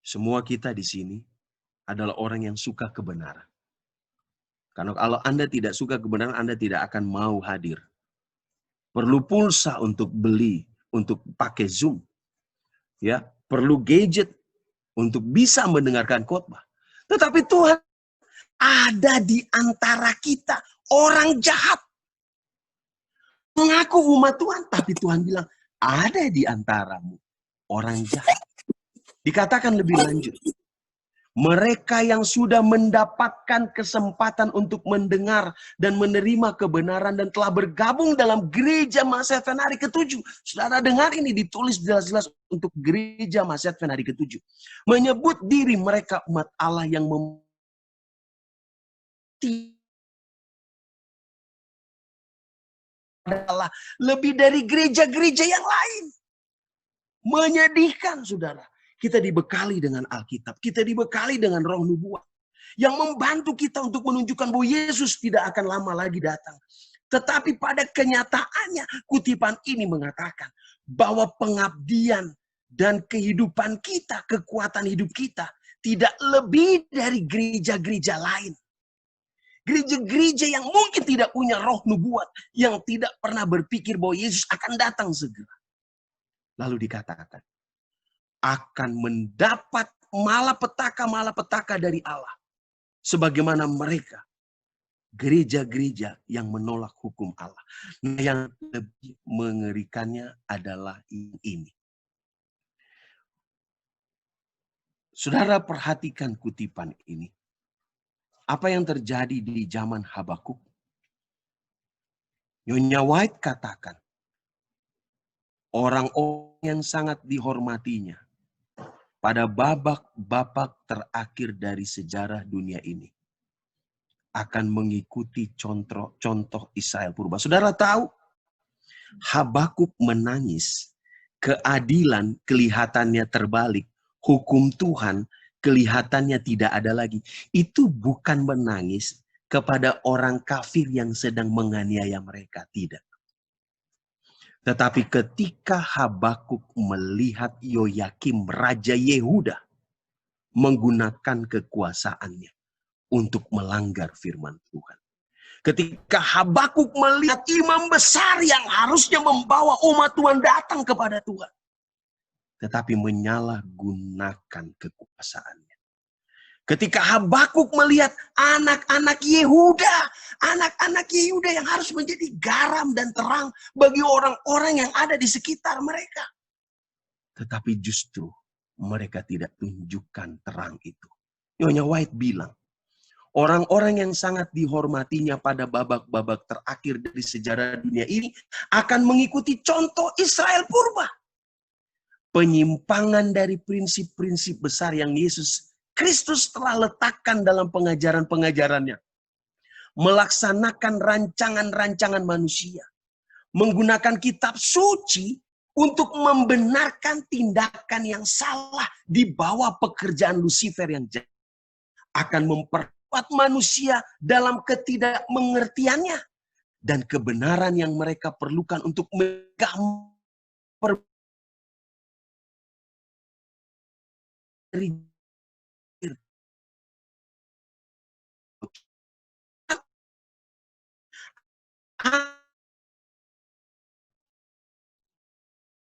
semua kita di sini adalah orang yang suka kebenaran. Karena kalau Anda tidak suka kebenaran, Anda tidak akan mau hadir. Perlu pulsa untuk beli, untuk pakai Zoom. Ya, perlu gadget untuk bisa mendengarkan khotbah. Tetapi Tuhan ada di antara kita orang jahat. Mengaku umat Tuhan, tapi Tuhan bilang ada di antaramu orang jahat. Dikatakan lebih lanjut. Mereka yang sudah mendapatkan kesempatan untuk mendengar dan menerima kebenaran dan telah bergabung dalam gereja Masehat hari ke-7. Saudara dengar ini ditulis jelas-jelas untuk gereja Masehat hari ke-7. Menyebut diri mereka umat Allah yang adalah lebih dari gereja-gereja yang lain. Menyedihkan, saudara. Kita dibekali dengan Alkitab. Kita dibekali dengan Roh Nubuat. Yang membantu kita untuk menunjukkan bahwa Yesus tidak akan lama lagi datang. Tetapi pada kenyataannya, kutipan ini mengatakan bahwa pengabdian dan kehidupan kita, kekuatan hidup kita, tidak lebih dari gereja-gereja lain. Gereja-gereja yang mungkin tidak punya roh nubuat, yang tidak pernah berpikir bahwa Yesus akan datang segera. Lalu dikatakan, akan mendapat malapetaka dari Allah. Sebagaimana mereka, gereja-gereja yang menolak hukum Allah. Nah, yang lebih mengerikannya adalah ini. Saudara perhatikan kutipan ini. Apa yang terjadi di zaman Habakuk? Nyonya White katakan, orang-orang yang sangat dihormatinya pada babak terakhir dari sejarah dunia ini akan mengikuti contoh Israel purba. Saudara tahu, Habakuk menangis, keadilan kelihatannya terbalik, hukum Tuhan kelihatannya tidak ada lagi. Itu bukan menangis kepada orang kafir yang sedang menganiaya mereka, tidak. Tetapi ketika Habakuk melihat Yoyakim, Raja Yehuda, menggunakan kekuasaannya untuk melanggar firman Tuhan. Ketika Habakuk melihat imam besar yang harusnya membawa umat Tuhan datang kepada Tuhan, tetapi menyalahgunakan kekuasaannya. Ketika Habakuk melihat anak-anak Yehuda yang harus menjadi garam dan terang bagi orang-orang yang ada di sekitar mereka. Tetapi justru mereka tidak tunjukkan terang itu. Nyonya White bilang, orang-orang yang sangat dihormatinya pada babak-babak terakhir dari sejarah dunia ini akan mengikuti contoh Israel purba. Penyimpangan dari prinsip-prinsip besar yang Yesus Kristus telah letakkan dalam pengajaran-pengajarannya. Melaksanakan rancangan-rancangan manusia. Menggunakan kitab suci untuk membenarkan tindakan yang salah di bawah pekerjaan Lucifer yang jahat. Akan memperkuat manusia dalam ketidakmengertiannya. Dan kebenaran yang mereka perlukan untuk memegang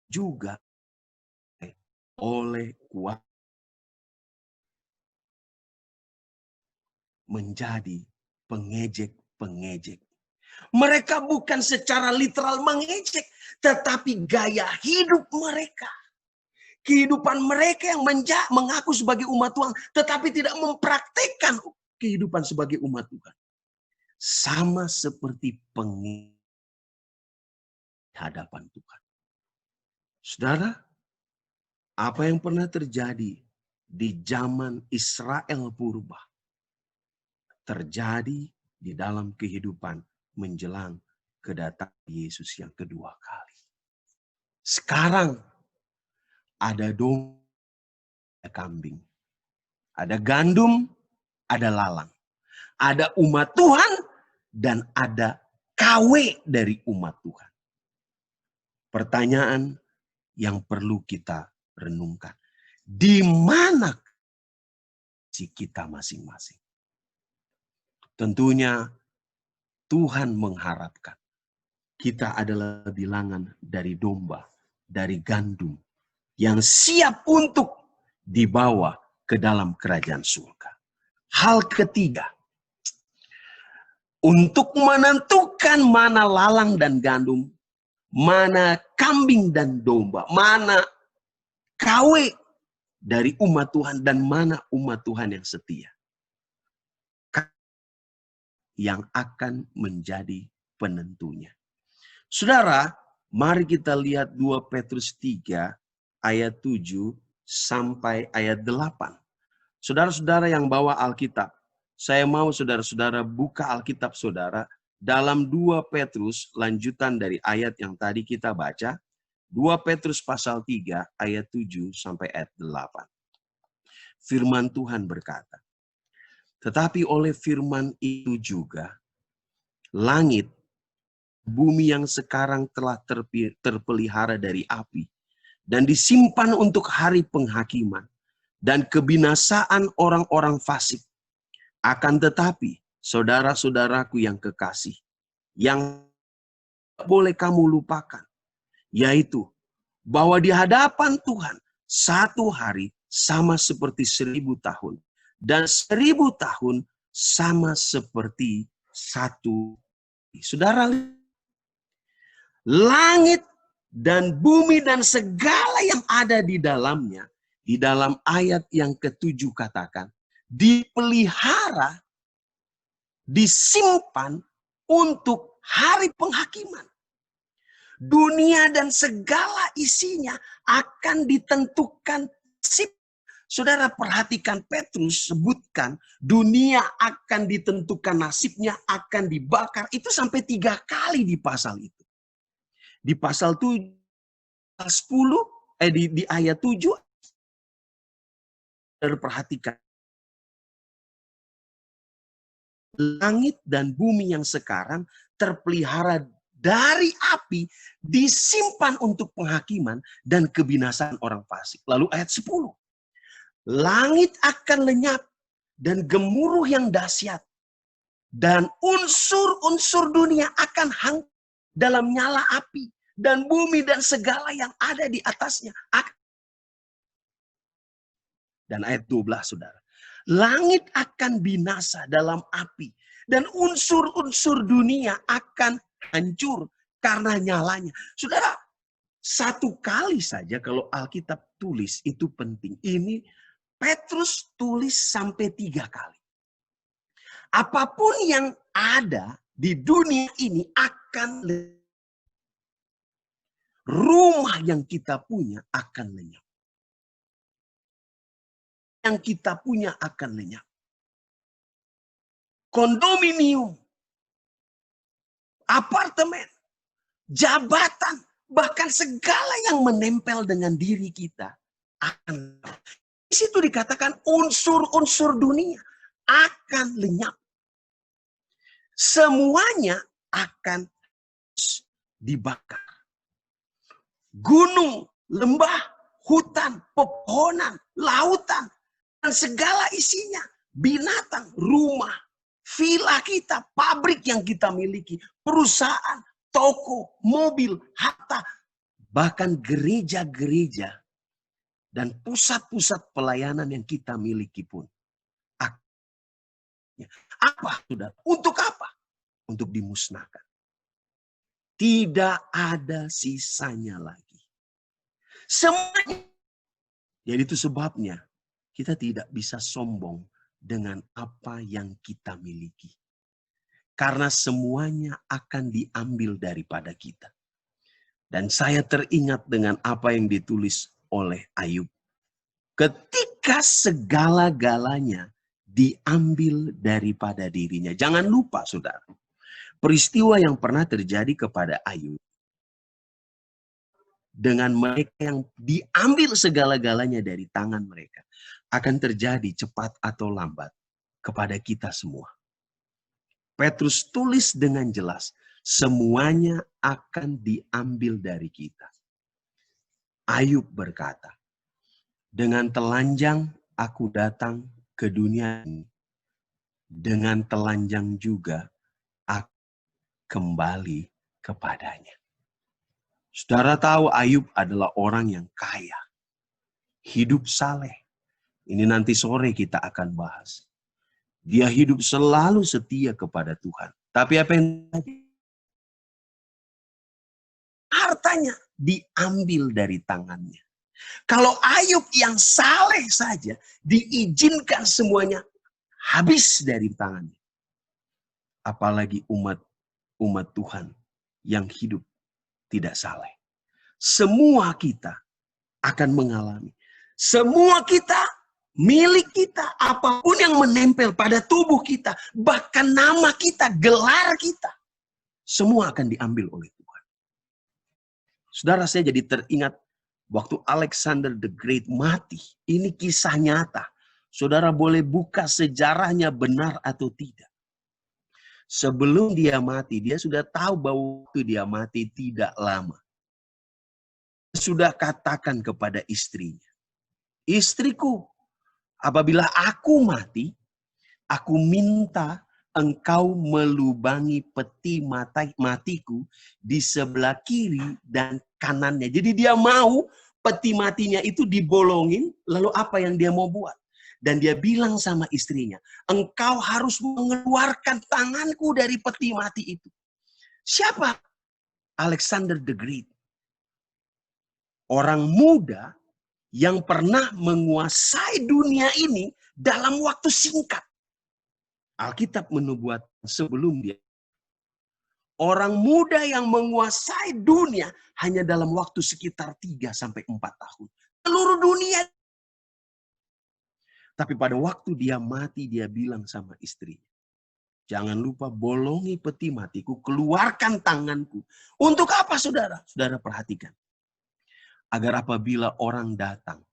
juga oleh kuat menjadi pengejek-pengejek. Mereka bukan secara literal mengejek, tetapi gaya hidup mereka. Kehidupan mereka yang mengaku sebagai umat Tuhan, tetapi tidak mempraktekkan kehidupan sebagai umat Tuhan. Sama seperti pengejek hadapan Tuhan. Saudara, apa yang pernah terjadi di zaman Israel purba, terjadi di dalam kehidupan menjelang kedatangan Yesus yang kedua kali. Sekarang ada domba, ada kambing, ada gandum, ada lalang, ada umat Tuhan, dan ada KW dari umat Tuhan. Pertanyaan yang perlu kita renungkan, di mana si kita masing-masing? Tentunya Tuhan mengharapkan kita adalah bilangan dari domba, dari gandum, yang siap untuk dibawa ke dalam kerajaan surga. Hal ketiga, untuk menentukan mana lalang dan gandum, mana kambing dan domba, mana KW dari umat Tuhan, dan mana umat Tuhan yang setia, yang akan menjadi penentunya. Saudara, mari kita lihat 2 Petrus 3 ayat 7 sampai ayat 8. Saudara-saudara yang bawa Alkitab, saya mau saudara-saudara buka Alkitab saudara dalam 2 Petrus, lanjutan dari ayat yang tadi kita baca. 2 Petrus pasal 3 ayat 7 sampai ayat 8. Firman Tuhan berkata, tetapi oleh firman itu juga, langit, bumi yang sekarang telah terpelihara dari api, dan disimpan untuk hari penghakiman, dan kebinasaan orang-orang fasik. Akan tetapi, saudara-saudaraku yang kekasih, yang boleh kamu lupakan, yaitu bahwa di hadapan Tuhan, satu hari sama seperti 1000 tahun. Dan 1000 tahun sama seperti satu. Saudara, langit dan bumi dan segala yang ada di dalamnya, di dalam ayat yang ke-7 katakan, dipelihara, disimpan untuk hari penghakiman. Dunia dan segala isinya akan ditentukan nasib. Saudara perhatikan, Petrus sebutkan dunia akan ditentukan nasibnya, akan dibakar. Itu sampai 3 kali di pasal itu. Di pasal 7, 10, di ayat 7, saudara perhatikan. Langit dan bumi yang sekarang terpelihara dari api, disimpan untuk penghakiman dan kebinasaan orang fasik. Lalu ayat 10. Langit akan lenyap dan gemuruh yang dahsyat, dan unsur-unsur dunia akan hangus dalam nyala api, dan bumi dan segala yang ada di atasnya. Dan ayat 12, saudara. Langit akan binasa dalam api, dan unsur-unsur dunia akan hancur karena nyalanya. Saudara, satu kali saja kalau Alkitab tulis itu penting. Ini Petrus tulis sampai 3 kali. Apapun yang ada di dunia ini akan lenyap. Rumah yang kita punya akan lenyap. Yang kita punya akan lenyap. Kondominium, apartemen, jabatan, bahkan segala yang menempel dengan diri kita akan. Di situ dikatakan unsur-unsur dunia akan lenyap. Semuanya akan dibakar. Gunung, lembah, hutan, pepohonan, lautan, dan segala isinya. Binatang, rumah, villa kita, pabrik yang kita miliki, perusahaan, toko, mobil, harta, bahkan gereja-gereja dan pusat-pusat pelayanan yang kita miliki pun. Apa, saudara? Untuk apa? Untuk dimusnahkan. Tidak ada sisanya lagi. Semuanya. Jadi itu sebabnya kita tidak bisa sombong dengan apa yang kita miliki. Karena semuanya akan diambil daripada kita. Dan saya teringat dengan apa yang ditulis oleh Ayub. Ketika segala-galanya diambil daripada dirinya. Jangan lupa, saudara. Peristiwa yang pernah terjadi kepada Ayub. Dengan mereka yang diambil segala-galanya dari tangan mereka. Akan terjadi cepat atau lambat kepada kita semua. Petrus tulis dengan jelas. Semuanya akan diambil dari kita. Ayub berkata, dengan telanjang aku datang ke dunia ini. Dengan telanjang juga aku kembali kepadanya. Saudara tahu Ayub adalah orang yang kaya. Hidup saleh. Ini nanti sore kita akan bahas. Dia hidup selalu setia kepada Tuhan. Tapi apa yang terjadi? Hartanya diambil dari tangannya. Kalau Ayub yang saleh saja diizinkan semuanya habis dari tangannya. Apalagi umat Tuhan yang hidup tidak saleh. Semua kita akan mengalami. Semua kita, milik kita, apapun yang menempel pada tubuh kita, bahkan nama kita, gelar kita, semua akan diambil oleh Tuhan. Saudara, saya jadi teringat waktu Alexander the Great mati. Ini kisah nyata. Saudara boleh buka sejarahnya benar atau tidak. Sebelum dia mati, dia sudah tahu bahwa waktu dia mati tidak lama. Sudah katakan kepada istrinya, istriku, apabila aku mati, aku minta engkau melubangi peti matiku di sebelah kiri dan kanannya. Jadi dia mau peti matinya itu dibolongin, lalu apa yang dia mau buat? Dan dia bilang sama istrinya, engkau harus mengeluarkan tanganku dari peti mati itu. Siapa? Alexander the Great. Orang muda yang pernah menguasai dunia ini dalam waktu singkat. Alkitab menubuat sebelum dia. Orang muda yang menguasai dunia hanya dalam waktu sekitar 3-4 tahun. Seluruh dunia. Tapi pada waktu dia mati, dia bilang sama istrinya, jangan lupa bolongi peti matiku, keluarkan tanganku. Untuk apa, saudara? Saudara perhatikan. Agar apabila orang datang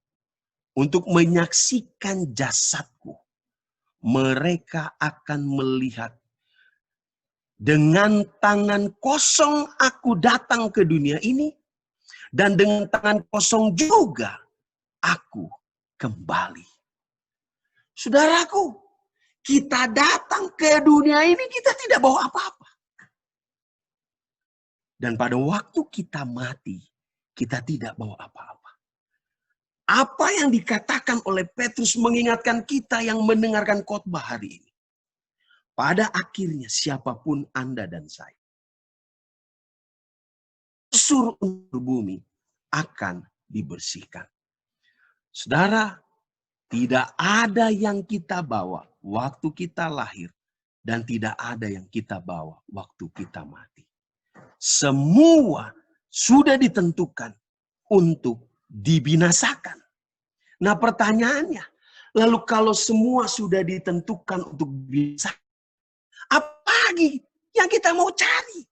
untuk menyaksikan jasadku, mereka akan melihat dengan tangan kosong aku datang ke dunia ini, dan dengan tangan kosong juga aku kembali. Saudaraku, kita datang ke dunia ini, kita tidak bawa apa-apa. Dan pada waktu kita mati, kita tidak bawa apa-apa. Apa yang dikatakan oleh Petrus mengingatkan kita yang mendengarkan khotbah hari ini. Pada akhirnya siapapun Anda dan saya, seluruh bumi akan dibersihkan. Saudara, tidak ada yang kita bawa waktu kita lahir, dan tidak ada yang kita bawa waktu kita mati. Semua sudah ditentukan untuk dibinasakan. Nah pertanyaannya, lalu kalau semua sudah ditentukan untuk dibinasakan, apa lagi yang kita mau cari?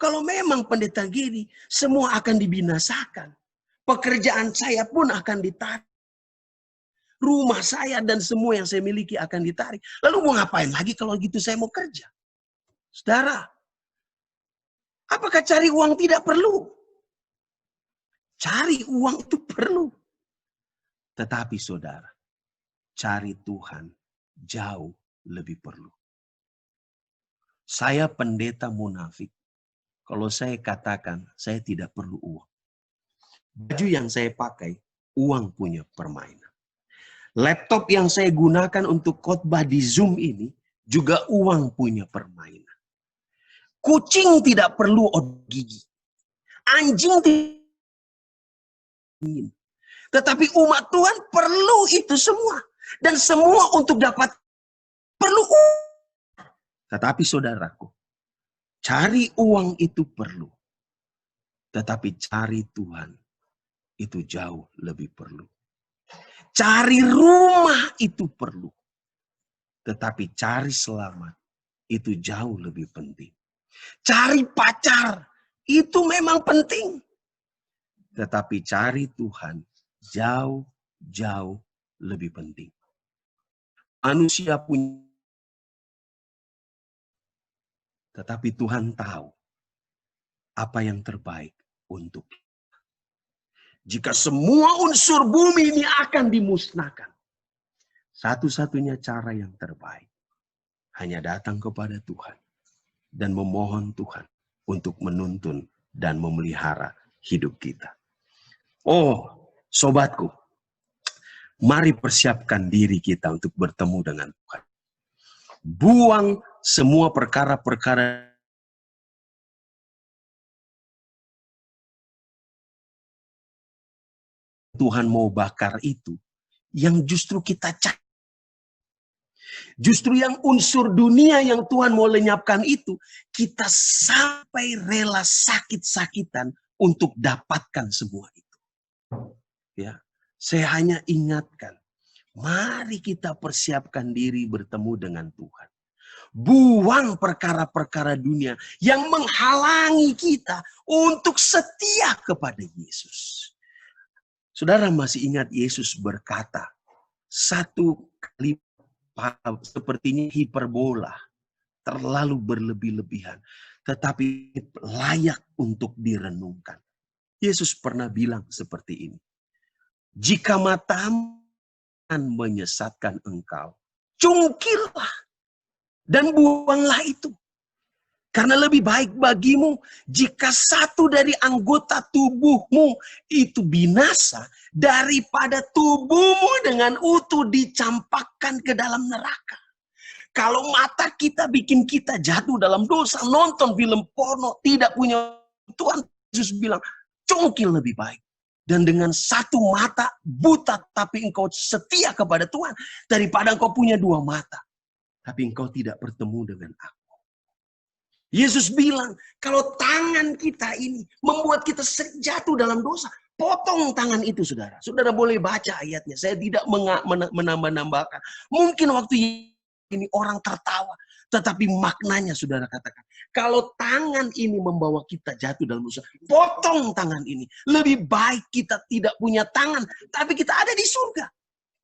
Kalau memang pendeta gini, semua akan dibinasakan. Pekerjaan saya pun akan ditarik. Rumah saya dan semua yang saya miliki akan ditarik. Lalu mau ngapain lagi kalau gitu saya mau kerja? Saudara, apakah cari uang tidak perlu? Cari uang itu perlu. Tetapi saudara, cari Tuhan jauh lebih perlu. Saya pendeta munafik. Kalau saya katakan saya tidak perlu uang. Baju yang saya pakai, uang punya permainan. Laptop yang saya gunakan untuk khotbah di Zoom ini, juga uang punya permainan. Kucing tidak perlu odol gigi. Anjing tidak. Tetapi umat Tuhan perlu itu semua. Dan semua untuk dapat perlu uang. Tetapi saudaraku, cari uang itu perlu. Tetapi cari Tuhan itu jauh lebih perlu. Cari rumah itu perlu. Tetapi cari selamat itu jauh lebih penting. Cari pacar itu memang penting. Tetapi cari Tuhan jauh lebih penting. Manusia punya, tetapi Tuhan tahu apa yang terbaik untuk kita. Jika semua unsur bumi ini akan dimusnahkan, satu-satunya cara yang terbaik hanya datang kepada Tuhan dan memohon Tuhan untuk menuntun dan memelihara hidup kita. Oh, sobatku, mari persiapkan diri kita untuk bertemu dengan Tuhan. Buang semua perkara-perkara Tuhan mau bakar itu, yang justru kita cari. Justru yang unsur dunia yang Tuhan mau lenyapkan itu, kita sampai rela sakit-sakitan untuk dapatkan semua itu. Ya, saya hanya ingatkan, mari kita persiapkan diri bertemu dengan Tuhan. Buang perkara-perkara dunia yang menghalangi kita untuk setia kepada Yesus. Saudara masih ingat Yesus berkata, satu kali sepertinya hiperbola, terlalu berlebih-lebihan, tetapi layak untuk direnungkan. Yesus pernah bilang seperti ini, jika matamu menyesatkan engkau, cungkillah dan buanglah itu. Karena lebih baik bagimu jika satu dari anggota tubuhmu itu binasa daripada tubuhmu dengan utuh dicampakkan ke dalam neraka. Kalau mata kita bikin kita jatuh dalam dosa, nonton film porno, tidak punya Tuhan, Yesus bilang, cungkil lebih baik. Dan dengan satu mata buta, tapi engkau setia kepada Tuhan, daripada engkau punya dua mata, tapi engkau tidak bertemu dengan aku. Yesus bilang, kalau tangan kita ini membuat kita jatuh dalam dosa, potong tangan itu, saudara. Saudara boleh baca ayatnya, saya tidak menambah-nambahkan. Mungkin waktu ini orang tertawa, tetapi maknanya saudara katakan, kalau tangan ini membawa kita jatuh dalam dosa, potong tangan ini. Lebih baik kita tidak punya tangan, tapi kita ada di surga.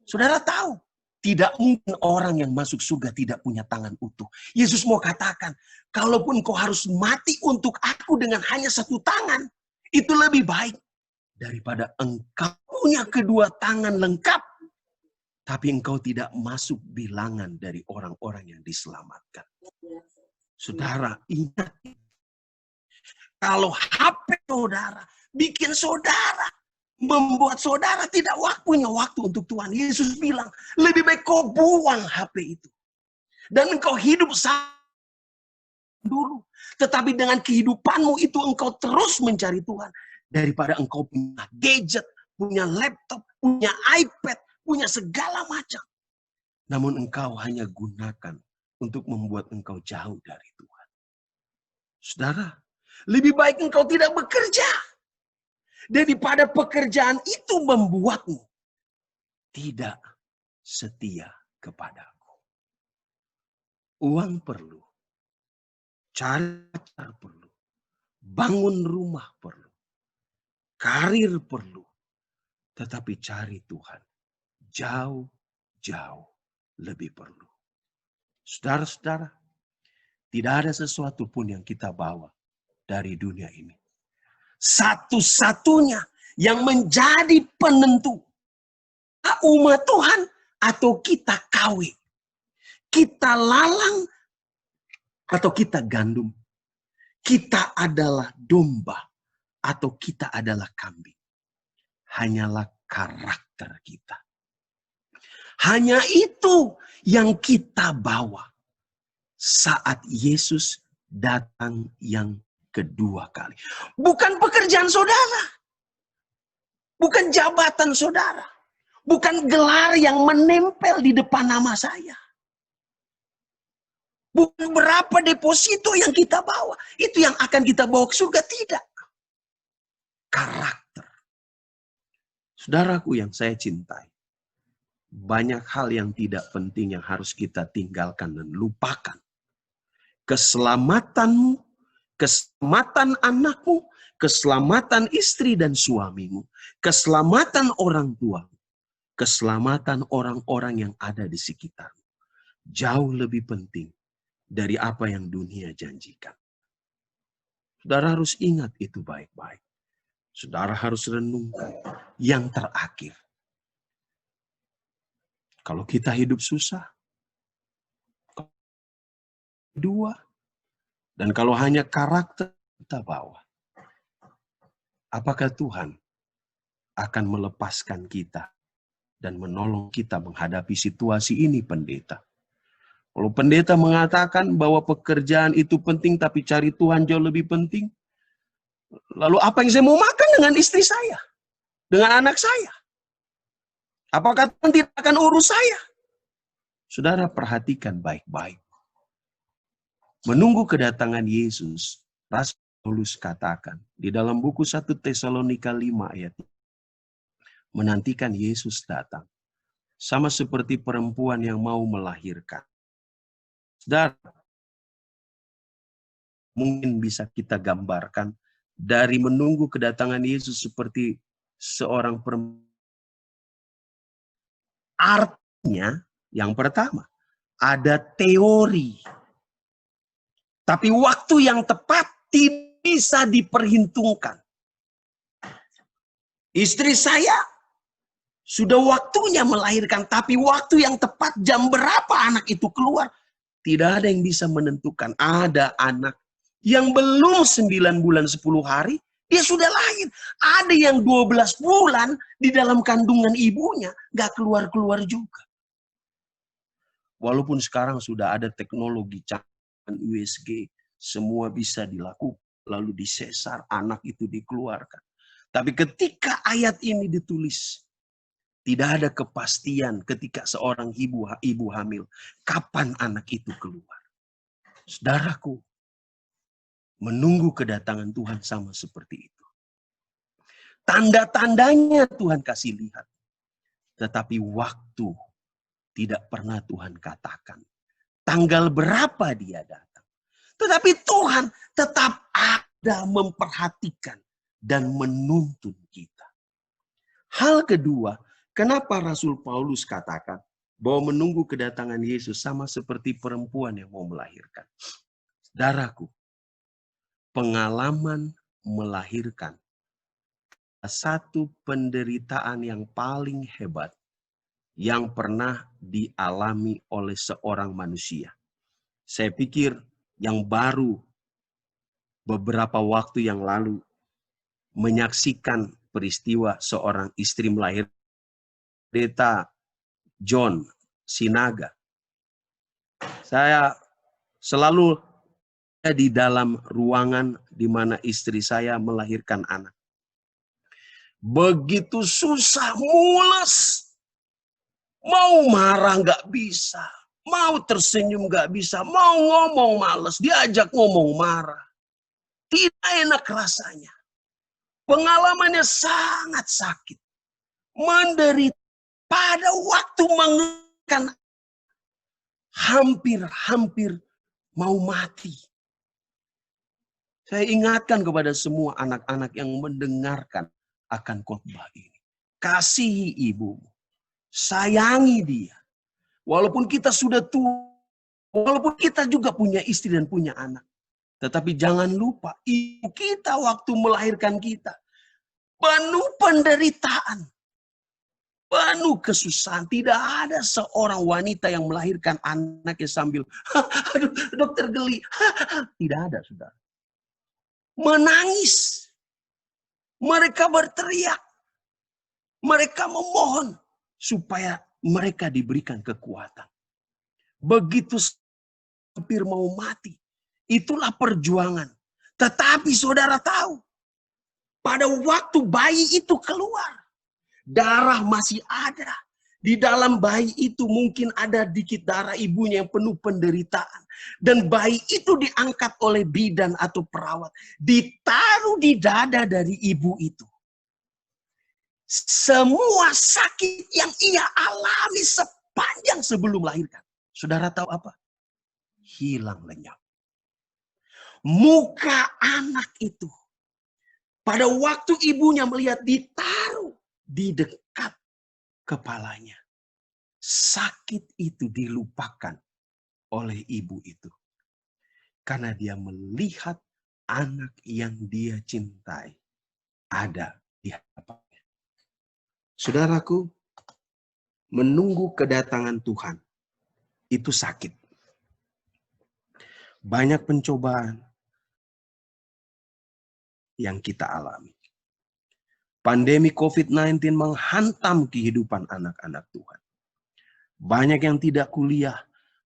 Saudara tahu, tidak mungkin orang yang masuk surga tidak punya tangan utuh. Yesus mau katakan, kalaupun kau harus mati untuk aku dengan hanya satu tangan, itu lebih baik daripada engkau punya kedua tangan lengkap, tapi engkau tidak masuk bilangan dari orang-orang yang diselamatkan. Saudara, ingat, kalau HP saudara bikin saudara, membuat saudara tidak punya waktu untuk Tuhan. Yesus bilang, lebih baik kau buang HP itu. Dan engkau hidup dulu. Tetapi dengan kehidupanmu itu engkau terus mencari Tuhan. Daripada engkau punya gadget, punya laptop, punya iPad, punya segala macam. Namun engkau hanya gunakan untuk membuat engkau jauh dari Tuhan. Saudara, lebih baik engkau tidak bekerja. Daripada pekerjaan itu membuatmu tidak setia kepadaku. Uang perlu. Cari pacar perlu. Bangun rumah perlu. Karir perlu. Tetapi cari Tuhan jauh lebih perlu. Saudara-saudara, tidak ada sesuatu pun yang kita bawa dari dunia ini. Satu-satunya yang menjadi penentu umat Tuhan atau kita KW, kita lalang atau kita gandum, kita adalah domba atau kita adalah kambing. Hanyalah karakter kita. Hanya itu yang kita bawa saat Yesus datang yang kedua kali. Bukan pekerjaan saudara. Bukan jabatan saudara. Bukan gelar yang menempel di depan nama saya. Bukan berapa deposito yang kita bawa. Itu yang akan kita bawa ke surga. Tidak. Karakter. Saudaraku yang saya cintai. Banyak hal yang tidak penting yang harus kita tinggalkan dan lupakan. Keselamatanmu, keselamatan anakmu, keselamatan istri dan suamimu, keselamatan orang tuamu, keselamatan orang-orang yang ada di sekitarmu. Jauh lebih penting dari apa yang dunia janjikan. Saudara harus ingat itu baik-baik. Saudara harus renungkan yang terakhir. Kalau kita hidup susah, dua, dan kalau hanya karakter kita bawa, apakah Tuhan akan melepaskan kita dan menolong kita menghadapi situasi ini, pendeta? Kalau pendeta mengatakan bahwa pekerjaan itu penting, tapi cari Tuhan jauh lebih penting, lalu apa yang saya mau makan dengan istri saya? Dengan anak saya? Apakah Tuhan tidak akan urus saya? Saudara perhatikan baik-baik. Menunggu kedatangan Yesus, Rasul Paulus katakan di dalam buku 1 Tesalonika 5 ayat 3, menantikan Yesus datang. Sama seperti perempuan yang mau melahirkan. Saudara, mungkin bisa kita gambarkan dari menunggu kedatangan Yesus seperti seorang perempuan. Artinya, yang pertama, ada teori. Tapi waktu yang tepat tidak bisa diperhitungkan. Istri saya sudah waktunya melahirkan, tapi waktu yang tepat jam berapa anak itu keluar, tidak ada yang bisa menentukan. Ada anak yang belum 9 bulan 10 hari, dia sudah lahir. Ada yang 12 bulan di dalam kandungan ibunya, gak keluar-keluar juga. Walaupun sekarang sudah ada teknologi canggih USG, semua bisa dilakukan, lalu disesar, anak itu dikeluarkan. Tapi ketika ayat ini ditulis, tidak ada kepastian ketika seorang ibu hamil, kapan anak itu keluar. Saudaraku, menunggu kedatangan Tuhan sama seperti itu. Tanda-tandanya Tuhan kasih lihat. Tetapi waktu tidak pernah Tuhan katakan. Tanggal berapa dia datang. Tetapi Tuhan tetap ada memperhatikan dan menuntun kita. Hal kedua, kenapa Rasul Paulus katakan bahwa menunggu kedatangan Yesus sama seperti perempuan yang mau melahirkan. Saudaraku, pengalaman melahirkan satu penderitaan yang paling hebat yang pernah dialami oleh seorang manusia. Saya pikir yang baru beberapa waktu yang lalu menyaksikan peristiwa seorang istri melahirkan, Pendeta John Sinaga. Saya selalu di dalam ruangan di mana istri saya melahirkan anak. Begitu susah, mules. Mau marah nggak bisa. Mau tersenyum nggak bisa. Mau ngomong males. Diajak ngomong marah. Tidak enak rasanya. Pengalamannya sangat sakit. Menderita. Pada waktu mengeluarkan hampir mau mati. Saya ingatkan kepada semua anak-anak yang mendengarkan akan khotbah ini. Kasihi ibumu. Sayangi dia. Walaupun kita sudah tua. Walaupun kita juga punya istri dan punya anak. Tetapi jangan lupa, ibu kita waktu melahirkan kita. penuh penderitaan, penuh kesusahan. Tidak ada seorang wanita yang melahirkan anaknya sambil, aduh dokter geli. Tidak ada, saudara. Menangis. Mereka berteriak. Mereka memohon supaya mereka diberikan kekuatan. Begitu hampir mau mati. Itulah perjuangan. Tetapi saudara tahu, pada waktu bayi itu keluar, darah masih ada. Di dalam bayi itu mungkin ada dikit darah ibunya yang penuh penderitaan. Dan bayi itu diangkat oleh bidan atau perawat. Ditaruh di dada dari ibu itu. Semua sakit yang ia alami sepanjang sebelum melahirkan. Saudara tahu apa? Hilang lenyap. Muka anak itu, pada waktu ibunya melihat, ditaruh di dekat kepalanya. Sakit itu dilupakan oleh ibu itu. Karena dia melihat anak yang dia cintai ada di hadapannya. Saudaraku, menunggu kedatangan Tuhan itu sakit. Banyak pencobaan yang kita alami. Pandemi COVID-19 menghantam kehidupan anak-anak Tuhan. Banyak yang tidak kuliah,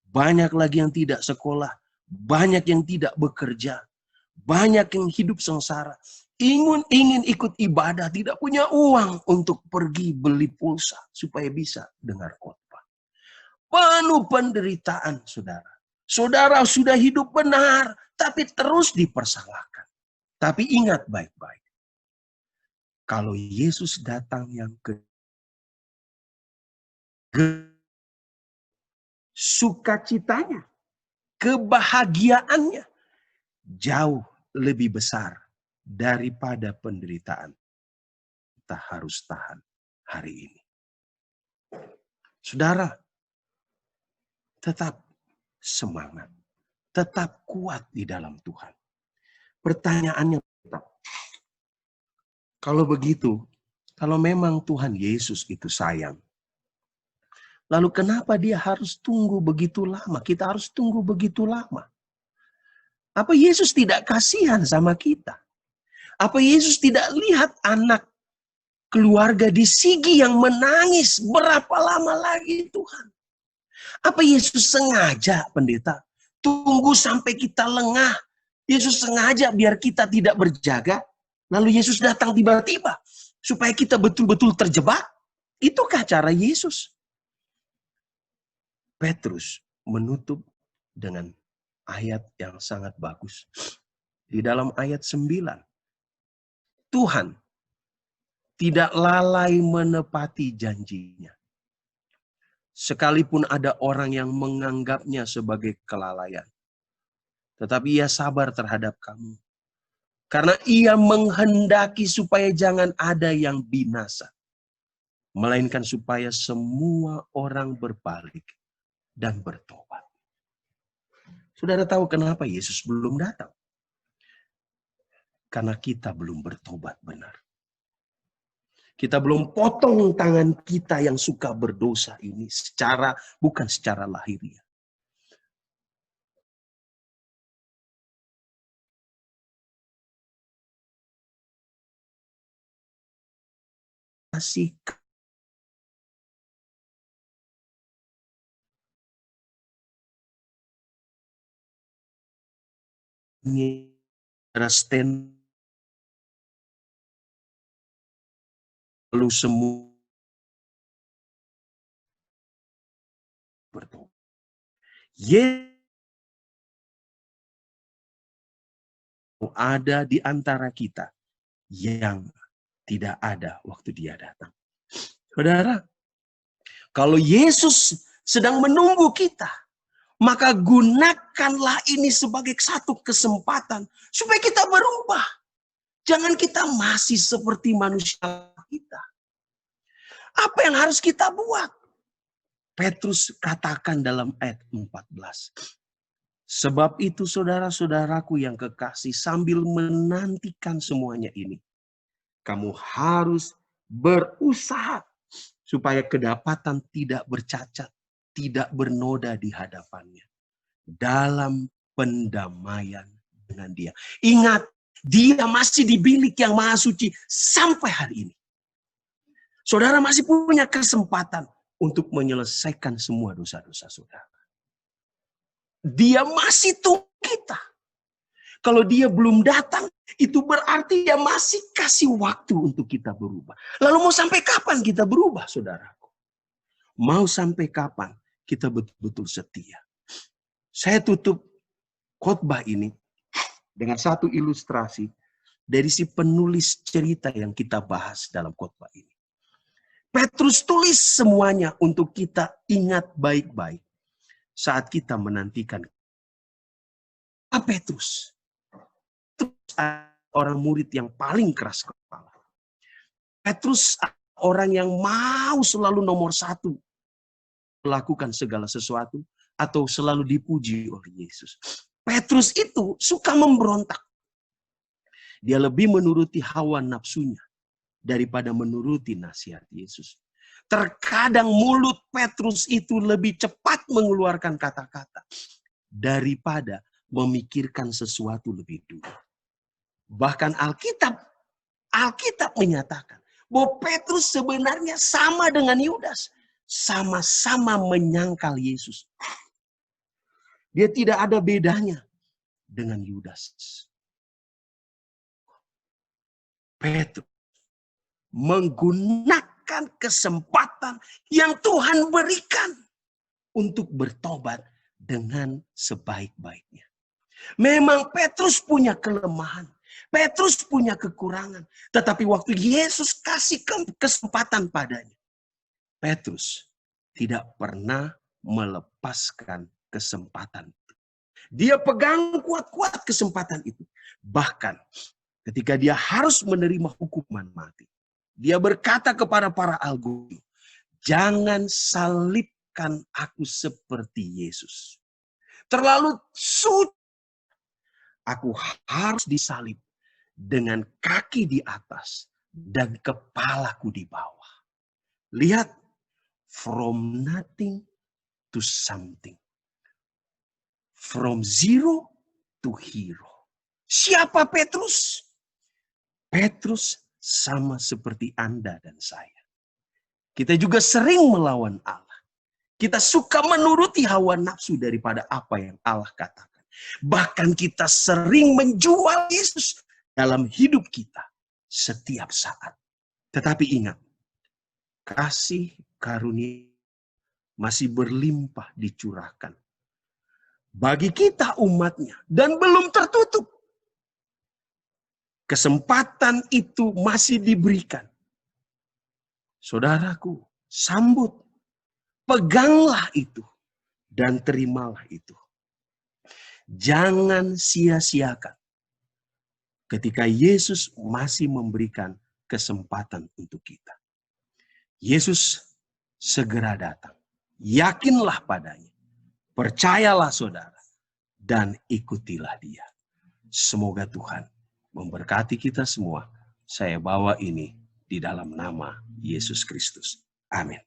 banyak lagi yang tidak sekolah, banyak yang tidak bekerja, banyak yang hidup sengsara. Ingin ikut ibadah, tidak punya uang untuk pergi beli pulsa supaya bisa dengar khotbah. Penuh penderitaan, saudara. Saudara sudah hidup benar, tapi terus dipersalahkan. Tapi ingat baik-baik. Kalau Yesus datang yang sukacitanya, kebahagiaannya jauh lebih besar daripada penderitaan kita harus tahan hari ini. Saudara, tetap semangat, tetap kuat di dalam Tuhan. Pertanyaannya tetap, kalau begitu, kalau memang Tuhan Yesus itu sayang, lalu kenapa dia harus tunggu begitu lama? Kita harus tunggu begitu lama. Apa Yesus tidak kasihan sama kita? Apa Yesus tidak lihat anak keluarga di Sigi yang menangis? Berapa lama lagi Tuhan? Apa Yesus sengaja, pendeta, tunggu sampai kita lengah? Yesus sengaja biar kita tidak berjaga? Lalu Yesus datang tiba-tiba supaya kita betul-betul terjebak? Itukah cara Yesus? Petrus menutup dengan ayat yang sangat bagus. Di dalam ayat 9. Tuhan tidak lalai menepati janjinya. Sekalipun ada orang yang menganggapnya sebagai kelalaian. Tetapi ia sabar terhadap kamu. Karena ia menghendaki supaya jangan ada yang binasa. Melainkan supaya semua orang berbalik dan bertobat. Saudara tahu kenapa Yesus belum datang? Karena kita belum bertobat benar. Kita belum potong tangan kita yang suka berdosa ini bukan secara lahiriah. Masih stand lalu semua bertobat. Yesus ada di antara kita yang tidak ada waktu dia datang. Saudara, kalau Yesus sedang menunggu kita, maka gunakanlah ini sebagai satu kesempatan supaya kita berubah. Jangan kita masih seperti manusia kita. Apa yang harus kita buat? Petrus katakan dalam ayat 14. Sebab itu saudara-saudaraku yang kekasih, sambil menantikan semuanya ini, kamu harus berusaha supaya kedapatan tidak bercacat, tidak bernoda di hadapannya. Dalam pendamaian dengan dia. Ingat, dia masih di bilik yang maha suci sampai hari ini. Saudara masih punya kesempatan untuk menyelesaikan semua dosa-dosa saudara. Dia masih tunggu kita. Kalau dia belum datang, itu berarti dia masih kasih waktu untuk kita berubah. Lalu mau sampai kapan kita berubah, saudaraku? Mau sampai kapan kita betul-betul setia? Saya tutup khotbah ini dengan satu ilustrasi dari si penulis cerita yang kita bahas dalam khotbah ini. Petrus tulis semuanya untuk kita ingat baik-baik saat kita menantikan. Petrus orang murid yang paling keras kepala. Petrus orang yang mau selalu nomor satu melakukan segala sesuatu atau selalu dipuji oleh Yesus. Petrus itu suka memberontak. Dia lebih menuruti hawa nafsunya daripada menuruti nasihat Yesus. Terkadang mulut Petrus itu lebih cepat mengeluarkan kata-kata daripada memikirkan sesuatu lebih dulu. Bahkan Alkitab menyatakan bahwa Petrus sebenarnya sama dengan Yudas. Sama-sama menyangkal Yesus. Dia tidak ada bedanya dengan Yudas. Petrus menggunakan kesempatan yang Tuhan berikan untuk bertobat dengan sebaik-baiknya. Memang Petrus punya kelemahan. Petrus punya kekurangan. Tetapi waktu Yesus kasih kesempatan padanya, Petrus tidak pernah melepaskan kesempatan itu. Dia pegang kuat-kuat kesempatan itu. Bahkan ketika dia harus menerima hukuman mati, dia berkata kepada para algojo, jangan salibkan aku seperti Yesus. Terlalu suci. Aku harus disalib dengan kaki di atas dan kepalaku di bawah. Lihat, from nothing to something. From zero to hero. Siapa Petrus? Petrus sama seperti Anda dan saya. Kita juga sering melawan Allah. Kita suka menuruti hawa nafsu daripada apa yang Allah katakan. Bahkan kita sering menjual Yesus dalam hidup kita setiap saat. Tetapi ingat, kasih karunia masih berlimpah dicurahkan bagi kita umatnya dan belum tertutup. Kesempatan itu masih diberikan. Saudaraku, sambut, peganglah itu dan terimalah itu. Jangan sia-siakan ketika Yesus masih memberikan kesempatan untuk kita. Yesus segera datang. Yakinlah padanya. Percayalah saudara. Dan ikutilah dia. Semoga Tuhan memberkati kita semua. Saya bawa ini di dalam nama Yesus Kristus. Amin.